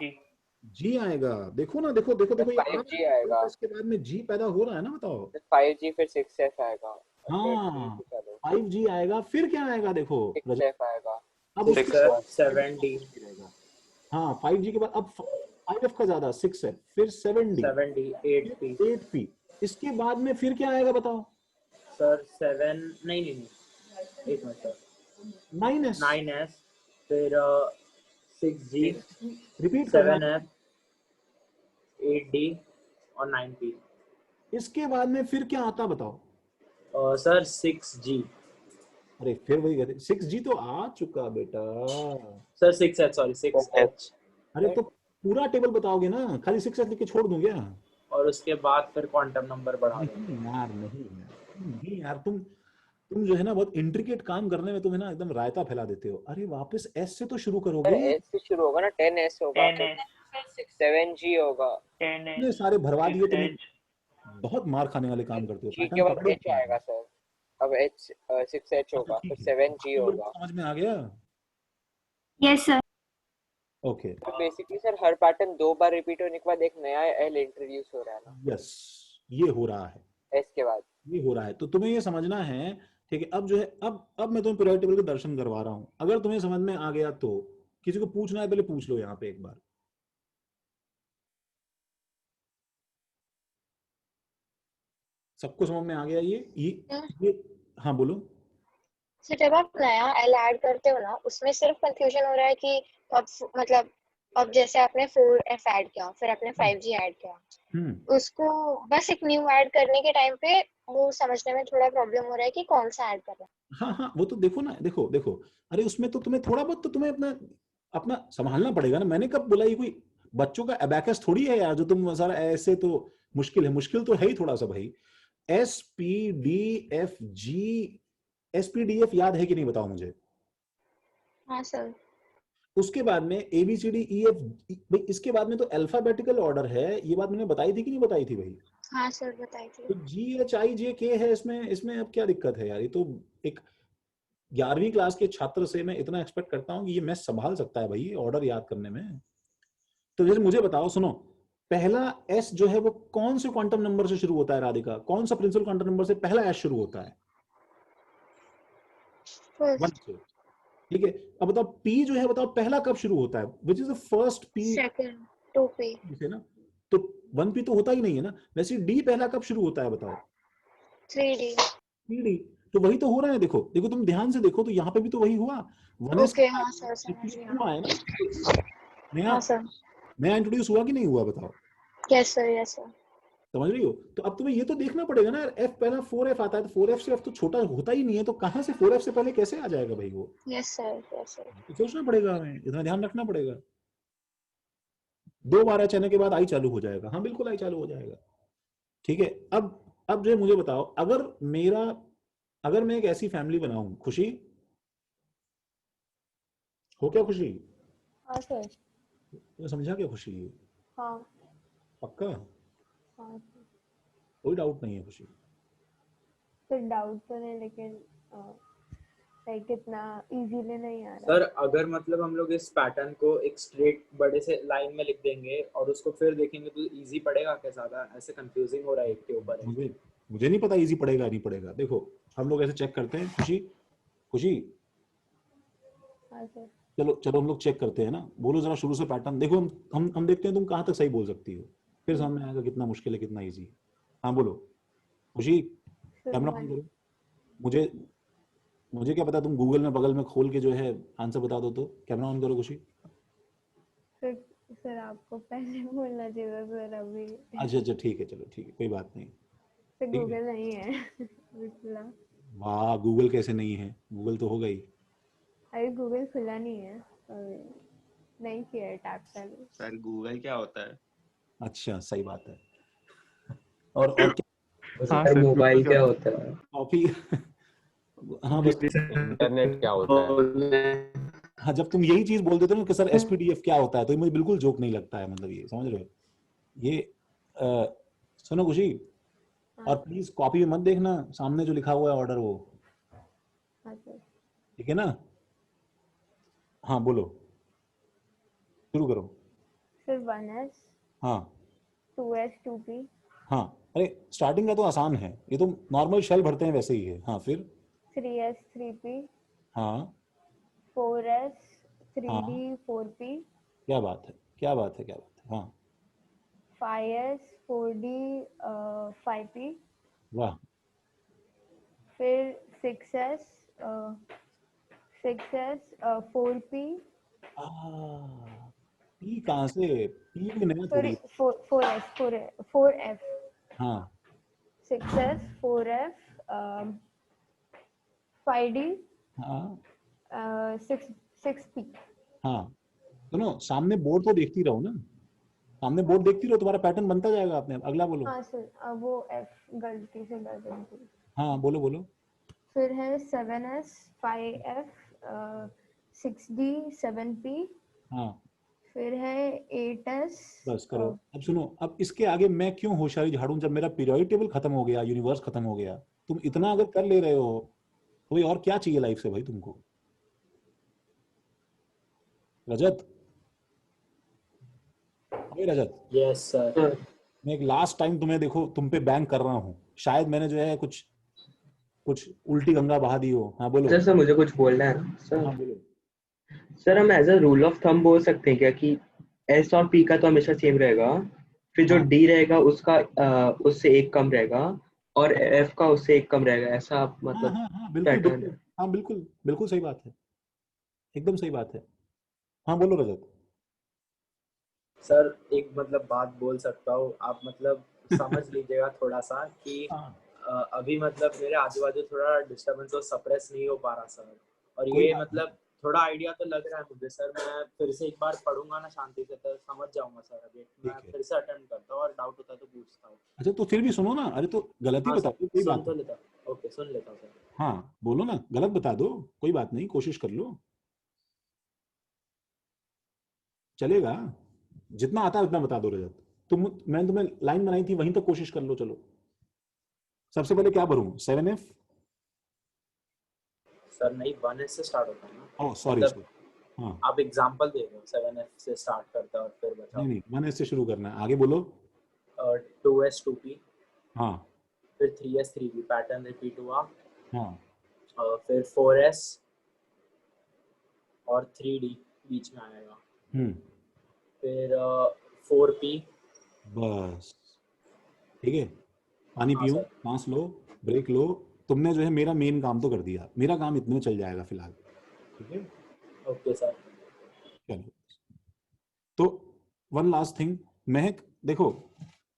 जी आएगा। देखो ना, देखो देखो देखो, ये आ रहा 5G है, आएगा। इसके बाद में जी पैदा हो रहा है ना, बताओ। फिर 5G फिर 6F आएगा। हाँ 5G आएगा, फिर क्या आएगा देखो रजत, 6F आएगा। अब उसके 6F बाद 7D रहेगा। हाँ 5G के बाद अब 5F का ज्यादा 6 है, फिर 7D, 7D 8P 8P, इसके बाद में फिर क्या आएगा बताओ? सर 7 नहीं नहीं नहीं एक मिनट सर 9S 9S फिर 6G रिपीट करना, 7F 8D और 9P। इसके बाद में फिर क्या आता बताओ? Sir 6G। अरे फिर वही कहते 6G तो आ चुका बेटा। Sir 6H sorry 6H। अरे तो पूरा टेबल बताओगे ना, खाली 6H लिख के छोड़ दूं क्या? और उसके बाद फिर क्वांटम नंबर बढ़ा देंगे। नहीं यार, नहीं यार, तुम जो है ना बहुत इंट्रिकेट काम करने में तुम्हें ना एकदम रायता फैला देते हो। अरे वापस एस से तो शुरू करोगे। एस से शुरू होगा ना, 10S होगा, 10S 7G होगा, 10S ये सारे भरवा दिए तुमने, 6H। बहुत मार खाने वाले काम करते हो। G पैटर्न के बाद पकड़ो H आएगा सर। अब H 6H होगा, फिर 7G होगा। समझ में आ गया? Yes sir. ओके, तो बेसिकली सर हर पैटर्न 2 बार रिपीट होने के बाद एक नया L इंट्रोड्यूस हो रहा है ना, यस, ये हो रहा है, S के बाद। ये हो रहा है। तो तुम्हें ये समझना है, ठीक है? अब जो है, अब मैं तुम्हें पीरियोडिक टेबल के दर्शन करवा रहा हूँ। अगर तुम्हें समझ में आ गया तो किसी को पूछना है पहले पूछ लो यहाँ पे एक बार। सबको समझ में आ गया ये हाँ बोलो। सर जब आप नया एल ऐड करते हो ना, उसमें सिर्फ कंफ्यूजन हो रहा है कि अब मतलब अब जैसे आपने 4F ऐड किया, फिर आपने 5G ऐड किया, उसको बस एक न्यू ऐड करने के टाइम पे वो समझने में थोड़ा प्रॉब्लम हो रहा है कि कौन सा ऐड करना है। हाँ हाँ, वो तो देखो ना, देखो देखो, अरे उसमें तो तुम्हें थोड़ा बहुत तो तुम्हें अपना अपना संभालना पड़ेगा ना। मैंने कब बोला ये कोई बच्चों का अबैकस थोड़ी है यार जो तुम सारा ऐसे, तो मुश्किल है, मुश्किल तो है ही थोड़ा सा भाई। SPDFG, SPDF याद है कि नहीं बताओ मुझे? हाँ सर। उसके बाद में ABCDEF, भाई इसके बाद में तो अल्फाबेटिकल ऑर्डर है। ये बात मैंने बताई थी कि नहीं बताई थी भाई? हाँ सर बताई थी। तो GHIJK है इसमें अब क्या दिक्कत है यार? ये तो एक 11वीं क्लास के छात्र से मैं इतना एक्सपेक्ट करता हूँ कि ये मैथ संभाल सकता है भाई ऑर्डर याद करने में। तो जैसे मुझे बताओ, सुनो, पहला S जो है वो कौन से क्वांटम नंबर से शुरू होता है राधिका? कौन सा प्रिंसिपल क्वांटम नंबर से पहला S शुरू होता है? 1 से, ठीक है। अब बताओ P जो है, बताओ पहला कब शुरू होता है? Which is the first P? Second 2P है ना, तो 1P तो होता ही नहीं है ना। वैसे D पहला कब शुरू होता है बताओ? 3D 3D, तो वही तो हो रहा है। देखो देखो, तुम ध्यान से देखो तो यहाँ पे भी तो वही हुआ। 1S okay. हाँ सर समझ गया। हुआ है ना, नया हाँ सर। नया इंट्रोड्यूस हुआ कि नहीं हुआ बताओ? Yes sir yes sir. समझ रही हो? तो अब तुम्हें ये तो देखना पड़ेगा ना यार, F पहला 4F आता है, तो 4F से F तो छोटा होता ही नहीं है, तो कहाँ से 4F से पहले कैसे आ जाएगा भाई वो? Yes sir yes sir. तो सोचना पड़ेगा, हमें इतना ध्यान रखना पड़ेगा। 2 बार H आने के बाद आई चालू हो जाएगा। हाँ बिल्कुल आई चालू हो जाएगा, ठीक है। अब जो मुझे बताओ, अगर मैं एक ऐसी फैमिली बनाऊं, खुशी हो क्या? खुशी हाँ सर। तो समझा क्या खुशी? हाँ पक्का? हाँ कोई डाउट नहीं है खुशी? सर डाउट तो नहीं, लेकिन लाइक इतना इजीली नहीं आ रहा। सर अगर मतलब हम लोग इस पैटर्न को एक स्ट्रेट बड़े से लाइन में लिख देंगे और उसको फिर देखेंगे तो इजी पड़ेगा क्या? ज्यादा ऐसे कंफ्यूजिंग हो रहा है एक के ऊपर है। मुझे नहीं पता इजी पड़ेगा नहीं पड़ेगा। देखो हम लोग ऐसे चेक करते हैं। खुशी खुशी हाँ सर। चलो चलो हम लोग चेक करते हैं ना। बोलो जरा शुरू से पैटर्न देखो, हम देखते हैं तुम कहाँ तक सही बोल सकती हो, फिर समझ में आएगा कितना मुश्किल है कितना इजी है। हाँ बोलो खुशी, कैमरा ऑन करो। मुझे क्या पता, तुम गूगल में बगल में खोल के जो है आंसर बता दो। तो कैमरा ऑन करो खुशी। सर आपको पहले बोलना चाहिए सर अभी। अच्छा ठीक है, चलो ठीक है, कोई बात नहीं। सर गूगल नहीं है। वाह, गूगल कैसे नहीं है? गूगल तो होगा ही। अरे गूगल खुला नहीं है, अभी नहीं किया है टैप चालू। सर गूगल क्या होता है? अच्छा सही बात है। और सर मोबाइल क्या होता है? कॉपी हाँ बस इंटरनेट क्या होता है? हाँ, जब तुम यही चीज बोल देते हो ना कि सर SPDF क्या होता है, तो ये मुझे बिल्कुल जोक नहीं लगता है। मतलब ये समझ रहे हो, ये सुनो खुशी, और प्लीज कॉपी में मत देखना सामने जो लिखा हुआ है ऑर्डर, वो ठीक है ना? हाँ बोलो, शुरू करो। फिर 1S, हाँ 2S 2P, हाँ, अरे स्टार्टिंग का तो आसान है, ये तो नॉर्मल शेल भरते हैं वैसे ही है। हाँ फिर 3S 3P, हाँ 4S 3D हाँ, 4P, क्या बात है, क्या बात है, क्या बात है। हाँ 5S 4D 5P, वाह, फिर 6S 4P, पी कहाँ से, पी भी नया सॉरी थोड़ी। 4F, हाँ 6S 4F 5D हाँ 6P। हाँ, सुनो सामने बोर्ड तो देखती रहो ना, सामने बोर्ड देखती रहो, तुम्हारा पैटर्न बनता जाएगा अपने आप। अगला बोलो। हाँ सर, वो F गलती से कर दी। हाँ बोलो बोलो। फिर है 7S 5F 6D 7P, हाँ फिर है 8S। बस करो। अब सुनो, अब इसके आगे मैं क्यों होशियारी झाड़ूं, जब मेरा पीरियोडिक टेबल खत्म हो गया, यूनिवर्स खत्म हो गया, तुम इतना अगर कर ले रहे हो तो और क्या चाहिए लाइफ से भाई तुमको। रजत, अरे रजत, यस सर। मैं एक लास्ट टाइम तुम्हें देखो, तुम पे बैंक कर रहा हूँ, शायद मैंने जो है कुछ कुछ उल्टी गंगा बहा दी हो। हाँ बोलो। सर मुझे कुछ बोलना है ना सर। हाँ बोलो। सर हम as a rule of thumb बोल सकते हैं क्या कि S और P का तो हमेशा सेम रहेगा, फिर जो हाँ D रहेगा उसका उससे एक कम रहेगा, और F का उससे एक कम रहेगा, ऐसा हाँ मतलब हाँ हाँ बिल्कुल पैटर्न बिल्कुल, है? हाँ बिल्कुल बिल्कुल सही बात है, एकदम सही बात है। हाँ बोलो रजत। सर एक मतलब बात बोल सकता हूँ, आप मतलब समझ लीजिएगा थोड़ा सा कि अभी मतलब मेरे आजू बाजू थोड़ा डिस्टर्बेंस और सप्रेस नहीं हो पा रहा सर, और कोई ये बात मतलब थोड़ा आइडिया तो लग रहा है मुझे सर। मैं फिर से एक बार पढ़ूंगा ना शांति से तो समझ जाऊंगा सर। अभी मैं ठीक है। फिर से अटेम्प्ट करता हूँ और डाउट होता है तो पूछता हूँ। अच्छा तो फिर भी सुनो ना, अरे तो गलती हाँ बता सर, दो, कोई सुन बात तो नहीं। लेता हूँ। ओके सुन लेता हूँ सर। हाँ बोलो ना, गलत बता दो, कोई बात नहीं, कोशिश कर लो, चलेगा। जितना आता है उतना बता दो रजत। मैंने तुम्हें लाइन बनाई थी, वहीं तक कोशिश कर लो। चलो सबसे पहले क्या भरूं, 7F? सर नहीं, 1S से स्टार्ट होता है ना, ओह सॉरी मतलब सॉरी। हाँ आप एग्जांपल दे रहे हो 7F से स्टार्ट करता है और फिर नहीं बचाओ। नहीं, 1S से शुरू करना है, आगे बोलो। 2S 2P, हाँ फिर 3S 3P, पैटर्न रिपीट हुआ। हाँ फिर 4S और 3D बीच में आएगा। फिर 4P। बस ठीक है, पानी हाँ पियो, सर। सांस लो, ब्रेक लो। तुमने जो है मेरा मेन काम तो कर दिया, मेरा काम इतने में चल जाएगा फिलहाल, ठीक है। Okay sir. चलो तो वन लास्ट थिंग, महक देखो,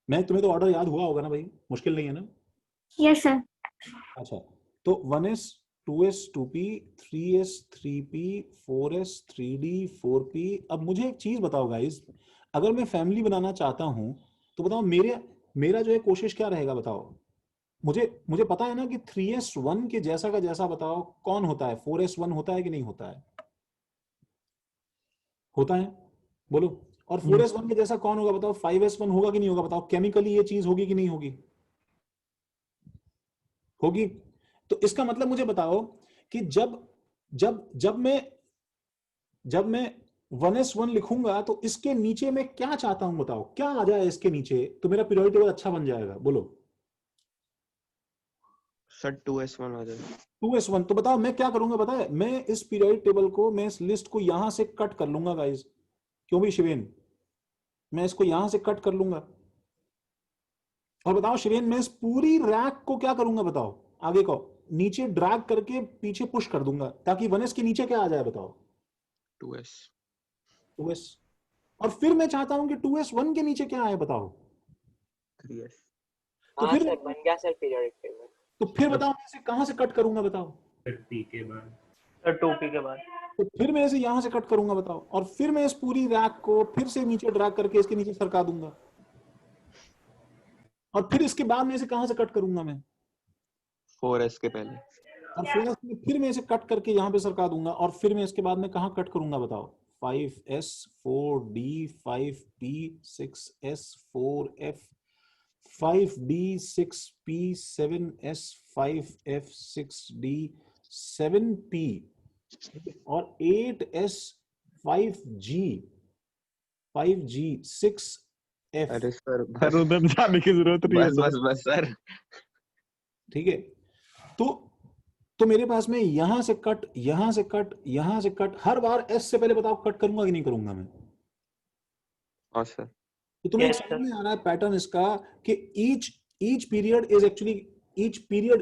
महक तुम्हें तो ऑर्डर याद हुआ होगा ना भाई, मुश्किल नहीं है ना? Yes sir. अच्छा तो 1S 2S 2P 3S 3P 4S 3D 4P। अब मुझे एक चीज बताओ गाइस, अगर मैं फैमिली बनाना चाहता हूं तो बताओ मेरा जो है कोशिश क्या रहेगा बताओ। मुझे मुझे पता है ना कि 3S1 के जैसा का जैसा बताओ कौन होता है, 4S1 होता है कि नहीं होता है? होता है, बोलो। और 4S1 के जैसा कौन होगा बताओ, 5S1 होगा कि नहीं होगा बताओ, केमिकली ये चीज होगी कि नहीं होगी? होगी। तो इसका मतलब मुझे बताओ कि जब जब जब मैं 1S1 लिखूंगा तो इसके नीचे मैं क्या चाहता हूं बताओ, क्या आ जाए इसके नीचे तो मेरा पीरियोडिक टेबल अच्छा बन जाएगा, बोलो। सर 2S1 आ जाए। 2S1 तो बताओ मैं क्या करूंगा, पता है? मैं इस पीरियोडिक टेबल को, मैं इस लिस्ट को यहां से कट कर लूंगा गाइस। क्यों भी शिवेन, मैं इसको यहां से कट कर लूंगा। और बताओ शिवेन, मैं इस पूरी रैक को क्या करूंगा बताओ, आगे को नीचे ड्रैग करके पीछे पुश कर दूंगा, ताकि 1S के नीचे क्या आ जाए बताओ, 2S। 2S। और फिर मैं चाहता हूं कि 2S1 के नीचे क्या आए बताओ, 3S। तो हाँ फिर सर बन गया सर पीरियोडिक टेबल। तो फिर बताओ मैं इसे कहां से कट करूंगा बताओ? फिर P के बाद। सर 2P के बाद। तो फिर मैं इसे यहां से कट करूंगा बताओ, और फिर मैं इस पूरी रैक को फिर से नीचे ड्रैग करके इसके नीचे सरका दूंगा। और फिर इसके बाद में इसे कहां से कट करूंगा मैं? 4s के पहले। और फिर मैं इसे कट करके यहाँ पे सरका दूंगा, और फिर मैं इसके बाद में कहाँ कट करूंगा बताओ? 5s 4d 5p 6s 4f 5d 6p 7s 5f 6d 7p और 8s 5g 6f। अरे सर सर उधर जाने की जरूरत नहीं है बस सर। ठीक है, तो मेरे पास में यहां से कट, यहां से कट, यहां से कट, हर बार एस से पहले बताओ कट करूंगा कि नहीं करूंगा मैं? हाँ सर। तो तुम्हें समझ में आ रहा है पैटर्न इसका कि each period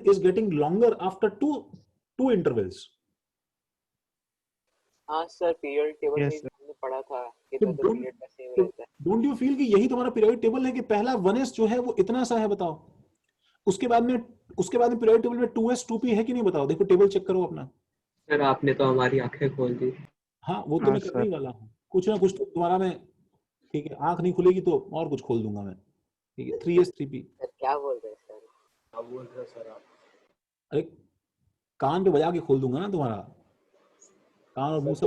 is getting longer after two intervals. हाँ सर, पीरियड टेबल में हमने पढ़ा था कि तो पीरियड का सेम रहता है। डोंट यू फील कि यही तुम्हारा पीरियड टेबल है कि पहला 1s जो है वो इतना सा है बताओ, उसके बाद में पीरियड टेबल में 2s 2p है कि नहीं बताओ? देखो टेबल चेक करो अपना। सर आपने तो हमारी आंखें खोल दी। हाँ वो तो मैं करने ही वाला हूँ, कुछ ना कुछ तो तुम्हारा मैं, ठीक है, आंख नहीं खुलेगी तो और कुछ खोल दूंगा मैं, ठीक है। 3s 3p। सर क्या बोल रहे हैं सर? क्या बोल रहे हैं सर आप? अरे कान पे बजा के खोल दूंगा ना तुम्हारा कान और मुंह सब।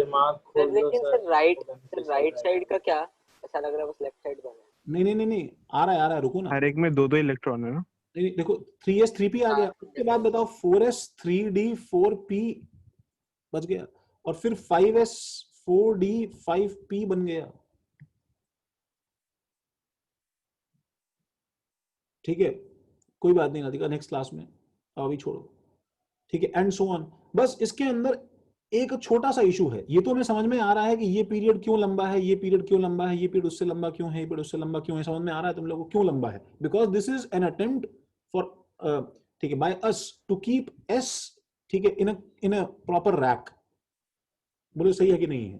लेकिन सर राइट साइड का क्या ऐसा लग रहा है बस लेफ्ट साइड बना है। नहीं आ रहा है, रुको ना। हर एक में 2 इलेक्ट्रॉन है ना। नहीं देखो 3s 3p आ गया, उसके बाद बताओ 4s 3d 4p बच गया, और फिर 5s 4d 5p बन गया, ठीक है। कोई बात नहीं राधिका, नेक्स्ट क्लास में, अभी छोड़ो, ठीक है। And so on. बस इसके अंदर एक छोटा सा इशू है, ये तो हमें समझ में आ रहा है कि ये पीरियड क्यों लंबा है, ये पीरियड क्यों लंबा है, ये पीरियड उससे लंबा क्यों है, ये पीरियड उससे लंबा क्यों है, समझ में आ रहा है तुम लोगों को क्यों लंबा है? Because this is an attempt for, ठीक है, by us to keep S, ठीक है, इन अ प्रॉपर रैक। बोलो सही है कि नहीं है?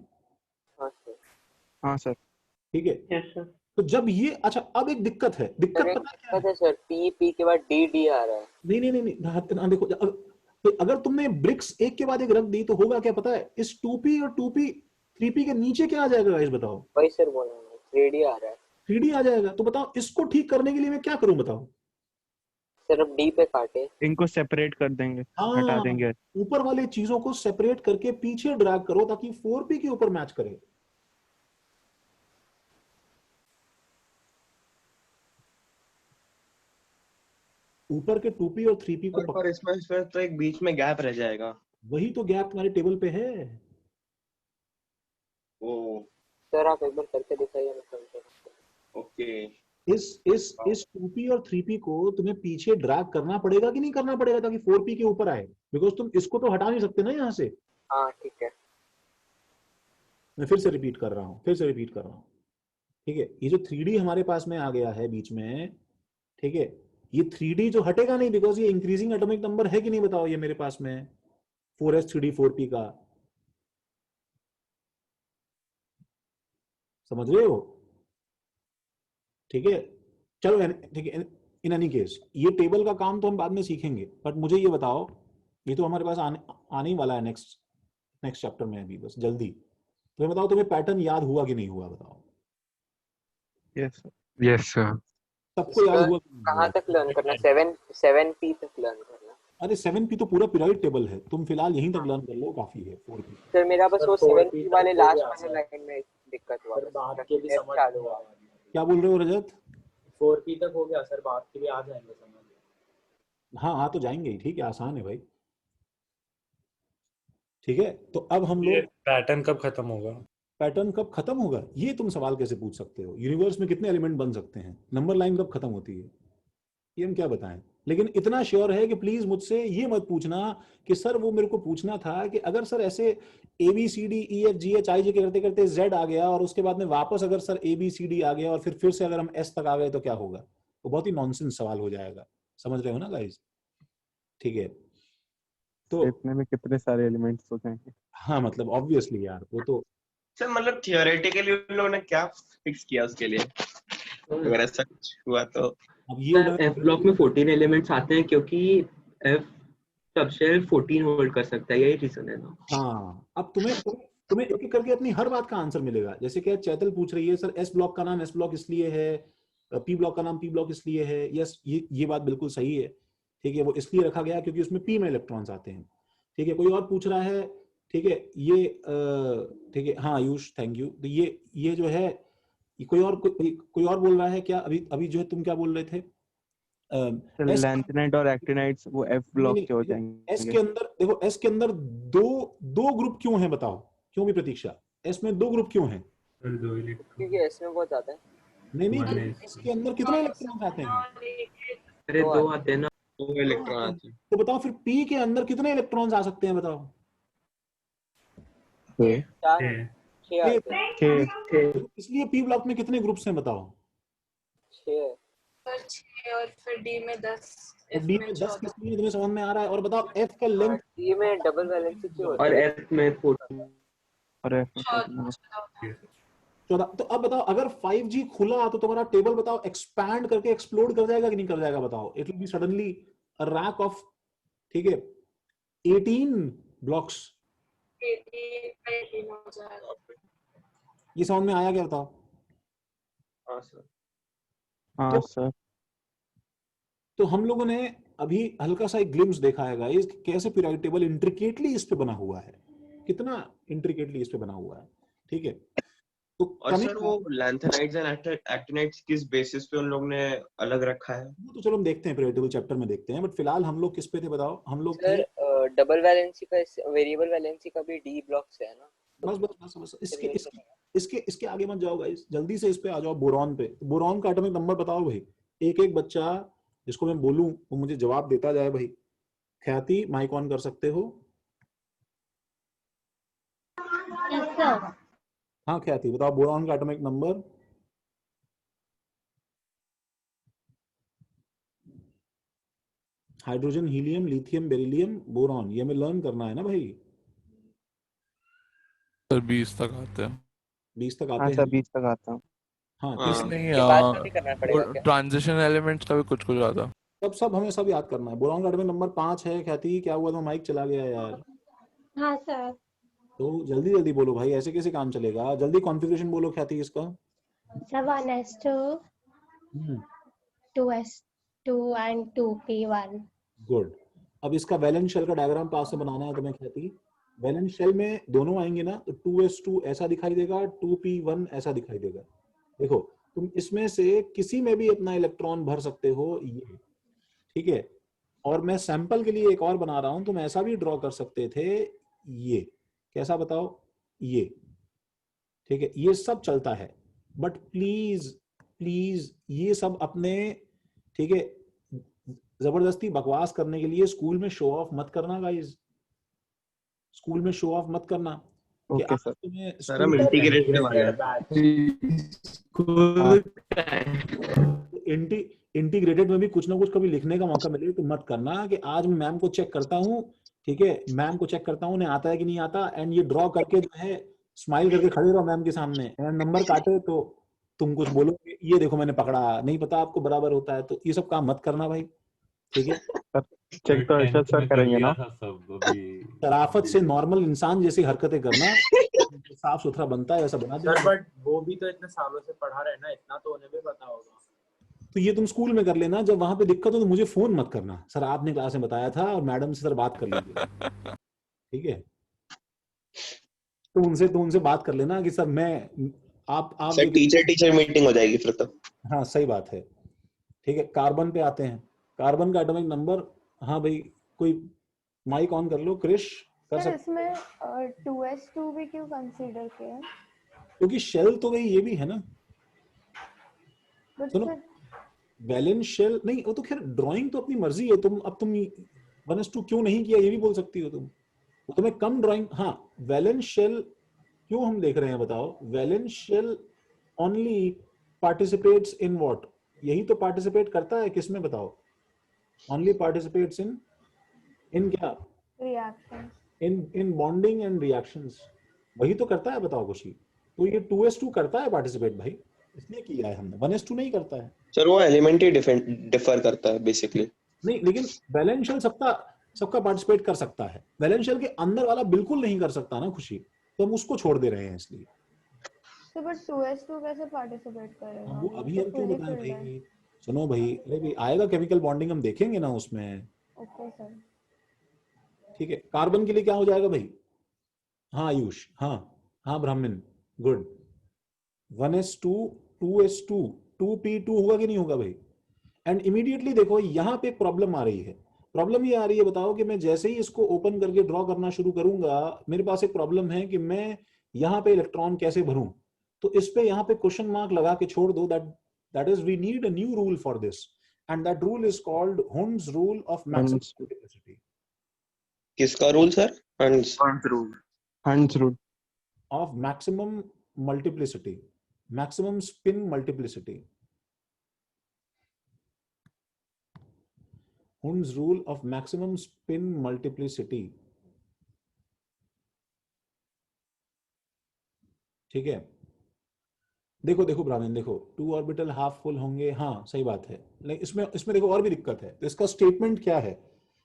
हाँ सर। ठीक है। Yes sir. तो जब ये, अच्छा अब एक दिक्कत है, दिक्कत पता है क्या है सर? पी के बाद डी आ रहा है। नहीं देखो, तो अगर तुमने ब्रिक्स एक के बाद एक रख दी तो होगा क्या पता है? इस 2p और 2p 3p के नीचे क्या आ जाएगा गाइस बताओ? वही सर बोल रहा हूं, 3d आ रहा है। 3d आ जाएगा। तो बताओ इसको ठीक करने के लिए मैं क्या करूं बताओ? सिर्फ डी पे काटे, इनको सेपरेट कर देंगे, हटा देंगे। ऊपर वाले चीजों को सेपरेट करके पीछे ड्रैग करो ताकि 4p के ऊपर मैच करे। ऊपर के 2p और 3p को पर इसमें तो एक बीच में गैप रह जाएगा। वही तो गैप तुम्हारे टेबल पे है। ओ सर आप एक बार करके दिखाइए मैं समझूंगा। ओके। इस 2p और 3p को तुम्हें पीछे ड्रैग करना पड़ेगा कि नहीं करना पड़ेगा ताकि 4p के ऊपर आए? बिकॉज तुम इसको तो हटा नहीं सकते ना यहाँ से। हाँ ठीक है, मैं फिर से रिपीट कर रहा हूँ, ठीक है। ये जो 3d हमारे पास में आ गया है बीच में, ठीक है, ये 3d जो हटेगा नहीं, बिकॉज ये इंक्रीजिंग एटॉमिक नंबर है कि नहीं बताओ? ये मेरे पास में 4s 3d 4p का, समझ रहे हो? ठीक है, चलो ठीक है। इन एनी केस ये टेबल का काम तो हम बाद में सीखेंगे, बट मुझे ये बताओ, ये तो हमारे पास आने ही वाला है नेक्स्ट चैप्टर में अभी, बस जल्दी तुम्हें बताओ, तुम्हें पैटर्न याद हुआ कि नहीं हुआ बताओ? Yes sir. सबको याद हुआ? कहाँ तक लर्न करना? 7p तक लर्न करना? अरे 7p तो पूरा पीरियड टेबल है, तुम फिलहाल यहीं तक लर्न कर लो, काफी है। 4p सर मेरा बस वो 7p वाले लास्ट वाले लाइन में दिक्कत हुआ, बात के भी समझ चालू हुआ। क्या बोल रहे हो रजत? 4p तक हो गया सर, बात के भी आ जाएंगे समझ। हाँ तो जाएंगे ही, ठीक है, आसान है भाई, ठीक है। तो अब हम लोग पैटर्न कब खत्म होगा? ये तुम सवाल कैसे पूछ सकते हो? यूनिवर्स में कितने एलिमेंट बन सकते हैं? नंबर लाइन कब खत्म होती है? ये हम क्या बताएं? लेकिन इतना श्योर है कि प्लीज मुझसे ये मत पूछना कि सर वो मेरे को पूछना था कि अगर सर ऐसे ABCDEFGHIJ करते करते Z आ गया और उसके बाद में वापस अगर सर ABCD आ गया और फिर से अगर हम S तक आ गए तो क्या होगा? वो बहुत ही नॉनसेंस सवाल हो जाएगा, समझ रहे हो ना गाइस? ठीक है, तो इतने में कितने सारे एलिमेंट्स हो जाएंगे? हाँ मतलब ऑब्वियसली यार, वो तो सर मतलब थियोरेटिकली उन लोगों ने क्या फिक्स किया उसके लिए, अगर ऐसा कुछ हुआ तो? अब ये F ब्लॉक में 14 एलिमेंट्स आते हैं क्योंकि F सबशेल 14 होल्ड कर सकता है, यही रीजन है ना? हाँ, अब तुम्हें एक एक करके अपनी हर बात का आंसर मिलेगा। जैसे कि चैतल पूछ रही है सर S ब्लॉक का नाम S ब्लॉक इसलिए है पी ब्लॉक का नाम पी ब्लॉक इसलिए है, यस ये बात बिल्कुल सही है, ठीक है, वो इसलिए रखा गया क्योंकि उसमें पी में इलेक्ट्रॉन्स आते हैं, ठीक है। कोई और पूछ रहा है, ठीक है, ये ठीक है, हाँ आयुष थैंक यू। तो ये जो है कोई और बोल रहा है क्या? अभी जो है तुम क्या बोल रहे थे? लैंथेनाइट और एक्टिनाइट्स वो एफ ब्लॉक के हो जाएंगे। एस के अंदर देखो, एस के अंदर दो ग्रुप क्यों हैं बताओ? क्यों भी प्रतीक्षा, एस में 2 ग्रुप क्यों हैं? क्योंकि एस में बहुत ज्यादा है। नहीं एस के अंदर कितने इलेक्ट्रॉन आते हैं? अरे 2 आते हैं ना, 2 इलेक्ट्रॉन आते हैं। तो बताओ फिर पी के अंदर कितने इलेक्ट्रॉन्स आ सकते हैं बताओ? 6 इसलिए पी ब्लॉक में कितने ग्रुप्स हैं बताओ? 6 और फिर डी में 10। डी में 10 किसलिए तुम्हें समझ में आ रहा है? और बताओ एफ का लेंथ? डी में डबल वैलेंसी क्यों होता है? और एफ में 14 और एफ 14। तो अब बताओ अगर 5G खुला तो तुम्हारा टेबल बताओ एक्सपैंड करके एक्सप्लोड कर जाएगा कि नहीं कर जाएगा बताओ? It will be suddenly a rack of, ठीक है, 18 ब्लॉक्स। 18 हो जाएगा। ये समझ में आया क्या बताओ? हाँ सर। हाँ सर। तो हम लोगों ने अभी हल्का सा एक ग्लिम्स देखा है गाइस, कैसे पीरियोडिक टेबल इंट्रिकेटली इस पे बना हुआ है, कितना इंट्रिकेटली इस पे बना हुआ है, ठीक है। तो और सर वो लैंथेनाइट्स एंड एक्टिनाइट्स किस बेसिस पे उन लोग ने अलग रखा है? वो तो चलो हम देखते हैं, पीरियोडिक टेबल चैप्टर में देखते हैं, बट फिलहाल हम लोग किस पे थे बताओ? हम लोग सर डबल वैलेंसी का, वेरिएबल वैलेंसी का भी डी ब्लॉक से है ना? बस इसके आगे मत जाओ गाइस, जल्दी से इस पे आ जाओ, बोरॉन पे। बोरॉन का एटॉमिक नंबर बताओ भाई, एक बच्चा जिसको मैं बोलूं वो मुझे जवाब देता जाए भाई। ख्याति माइक ऑन कर सकते हो? Yes sir. हाँ ख्याति बताओ बोरॉन का atomic number. Hydrogen, helium, lithium, beryllium, boron, ये हमें लर्न करना है ना भाई? सर 20 तक आते हैं। 20 तक हाँ आते सर, हैं? 20 तक आता हूँ। हाँ नहीं, ट्रांजिशन एलिमेंट्स का भी कुछ आता। सब हमें सब याद करना है। बोरॉन का एटॉमिक नंबर 5 है। ख्याति क्या हुआ? तो माइक चला गया यार। हाँ सर। तो जल्दी बोलो भाई, ऐसे कैसे काम चलेगा? जल्दी कॉन्फ़िगरेशन बोलो ख्याति इसका। 1s2 2s2 and 2p1। Good. अब इसका वैलेंस शेल का डायग्राम पास से बनाना है तुम्हें ख्याति। वैलेंस शेल में दोनों आएंगे ना, तो 2s2 ऐसा दिखाई देगा, 2p1 ऐसा दिखाई देगा। देखो तुम इसमें से किसी में भी अपना इलेक्ट्रॉन भर सकते हो, ये ठीक है। और मैं सैंपल के लिए एक और बना रहा हूं, तुम ऐसा भी ड्रॉ कर सकते थे, ये कैसा बताओ? ये ठीक है, ये सब चलता है, बट प्लीज ये सब अपने, ठीक है, जबरदस्ती बकवास करने के लिए स्कूल में शो ऑफ मत करना गाइस, स्कूल में शो ऑफ मत करना। Okay sir. सर हम इंटीग्रेटेड वाले इंटीग्रेटेड में भी कुछ ना कुछ कभी लिखने का मौका मिले तो मत करना कि आज मैं मैम को चेक करता हूँ, ठीक है, मैम को चेक करता हूँ उन्हें आता है कि नहीं आता, एंड ये ड्रॉ करके जो है स्माइल करके खड़े रहो मैम के सामने, एंड नंबर काटे तो तुम कुछ बोलो ये देखो मैंने पकड़ा, नहीं पता आपको बराबर होता है। तो ये सब काम मत करना भाई, ठीक है। चेक तो अर्शद सर करेंगे ना। शराफत से नॉर्मल इंसान जैसी हरकतें करना, साफ सुथरा बनता है ऐसा बना दे। सर बट वो भी तो इतने सालों से पढ़ा रहे ना, इतना तो उन्हें भी पता होगा। तो ये तुम स्कूल में कर लेना, जब वहां पे दिक्कत हो तो मुझे फोन मत करना, सर आपने क्लास में बताया था और मैडम से सर बात कर लीजिए, ठीक है। तो उनसे बात कर लेना कि सर मैं आप सर टीचर मीटिंग हो जाएगी फिर तो। हाँ सही बात है, ठीक है। कार्बन पे आते हैं, कार्बन का एटॉमिक नंबर। हाँ भाई कोई माइक ऑन कर लो, क्रिश कर सकते। इसमें 2s2 भी क्यों कंसीडर किया है? क्योंकि शेल तो भाई ये भी है ना, सुनो वैलेंस शेल नहीं, वो तो खैर ड्राइंग तो अपनी मर्जी है, तुम 1s2 क्यों नहीं किया ये भी बोल सकती हो तुम, तो तुम्हें कम ड्राइंग। हाँ वैलेंस शेल क्यों हम देख रहे हैं बताओ? Valence shell only participates in what? यही तो पार्टिसिपेट करता है किसमें बताओ? ओनली पार्टिसिपेट्स इन क्या? Reaction, in bonding and reactions, वही तो करता है बताओ खुशी। तो ये 2s2 करता है पार्टिसिपेट भाई, इसलिए किया है हमने, 1s2 नहीं करता है। सर वो एलिमेंट ही डिफर करता है बेसिकली। नहीं लेकिन वैलेंस शेल सबका पार्टिसिपेट कर सकता है, वैलेंस शेल के अंदर वाला बिल्कुल नहीं कर सकता ना खुशी, तो हम उसको छोड़ दे रहे हैं इसलिए। So but 2s2 कैसे पार्टिसिपेट करेगा? वो अभी तो हम क्यों fully बताएं filled है। भाई? सुनो भाई, अरे भाई आएगा केमिकल बॉन्डिंग, हम देखेंगे ना उसमें। Okay sir. ठीक है, कार्बन के लिए क्या हो जाएगा भाई? हाँ आयुष, हाँ हाँ ब्राह्मण, गुड। 1s2 2s2 2p2 होगा कि नहीं होगा भाई? एंड इमीडिएटली देखो यहाँ पे प्रॉब्लम आ रही है। प्रॉब्लम ये आ रही है, बताओ कि मैं जैसे ही इसको ओपन करके ड्रॉ करना शुरू करूंगा, मेरे पास एक प्रॉब्लम है कि मैं यहाँ पे इलेक्ट्रॉन कैसे भरूं। तो इस पे यहाँ पे क्वेश्चन मार्क लगा के छोड़ दो। That is we need a new rule for this, and that rule is called Hund's rule of maximum multiplicity. किसका rule sir? Hund's rule. Hund's rule of maximum multiplicity, maximum spin multiplicity. Hund's rule of maximum spin multiplicity। ठीक है, देखो देखो ब्राह्मण, देखो 2 orbital half full होंगे, हाँ सही बात है। लेकिन इसमें देखो और भी दिक्कत है। तो इसका स्टेटमेंट क्या है?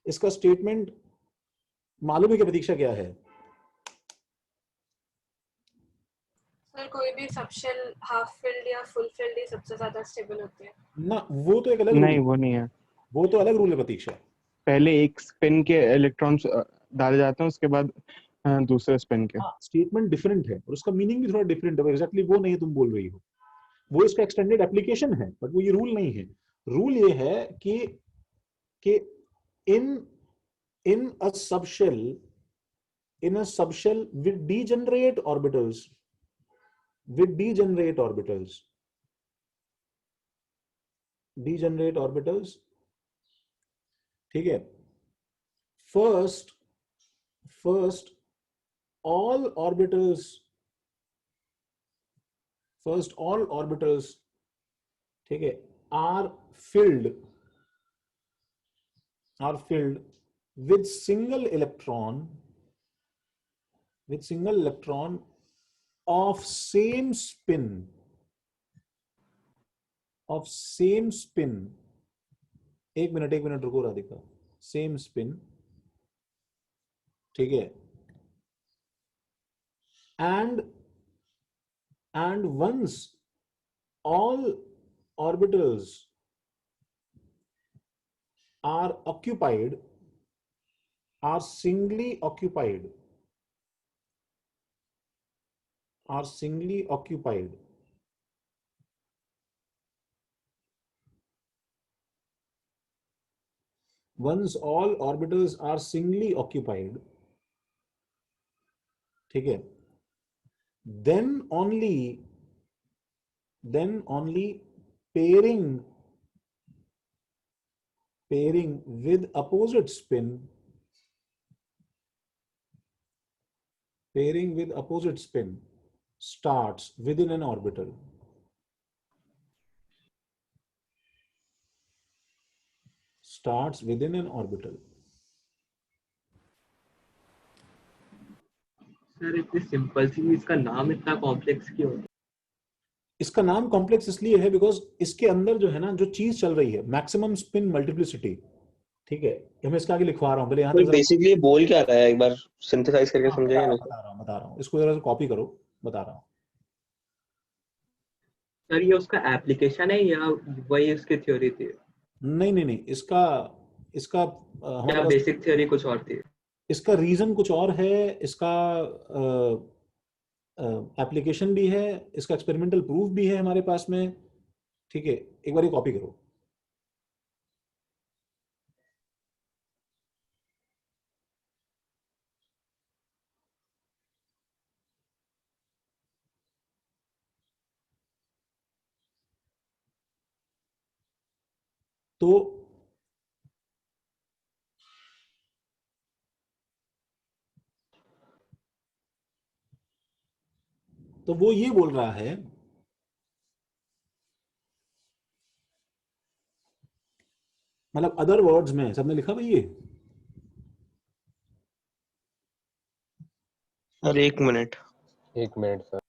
इसका स्टेटमेंट मालूम है कि प्रतीक्षा क्या है? सर कोई भी सबशेल हाफ फिल्ड या फुल फिल्ड ही सबसे ज्यादा स्टेबल होते हैं ना, वो तो एक अलग नहीं, रूल, वो नहीं है। वो तो अलग रूल है प्रतीक्षा। पहले एक स्पिन के इलेक्ट्रॉन्स डाले जाते हैं, उसके बाद दूसरे स्पिन के। हाँ, स्टेटमेंट डिफरेंट है और उसका मीनिंग भी थोड़ा डिफरेंट है। एग्जैक्टली वो नहीं तुम बोल रही हो, वो इसका एक्सटेंडेड एप्लीकेशन है, बट वो ये रूल नहीं है। रूल ये है कि in a subshell with degenerate orbitals, ठीक है। first all orbitals ठीक है are filled with single electron of same spin एक मिनट रुको राधिका। सेम स्पिन, ठीक है। and once all orbitals are singly occupied once all orbitals are singly occupied, ठीक है, then only pairing with opposite spin starts within an orbital. Sir इतनी simple सी इसका नाम इतना कॉम्प्लेक्स क्यों है? इसका नाम कॉम्प्लेक्स इसलिए है बिकॉज इसके अंदर जो है ना, जो चीज चल रही है मैक्सिमम स्पिन मल्टीप्लिसिटी, ठीक है। मैं इसका आगे लिखवा रहा हूँ, पहले यहाँ तक बेसिकली बोल क्या रहा है, एक बार सिंथेसाइज करके समझेगा ना। बता रहा हूँ, इसको जरा कॉपी करो, बता रहा हूँ। सर ये उसका एप्लीकेशन है या वही उसकी थ्योरी थी? नहीं, इसका हमारे पास बेसिक थ्योरी कुछ और थी। इसका रीजन कुछ और है, इसका एप्लीकेशन भी है, इसका एक्सपेरिमेंटल प्रूफ भी है हमारे पास में, ठीक है। एक बार ये कॉपी करो। तो वो ये बोल रहा है, मतलब अदर वर्ड्स में सबने लिखा भाई ये। सर एक मिनट सर।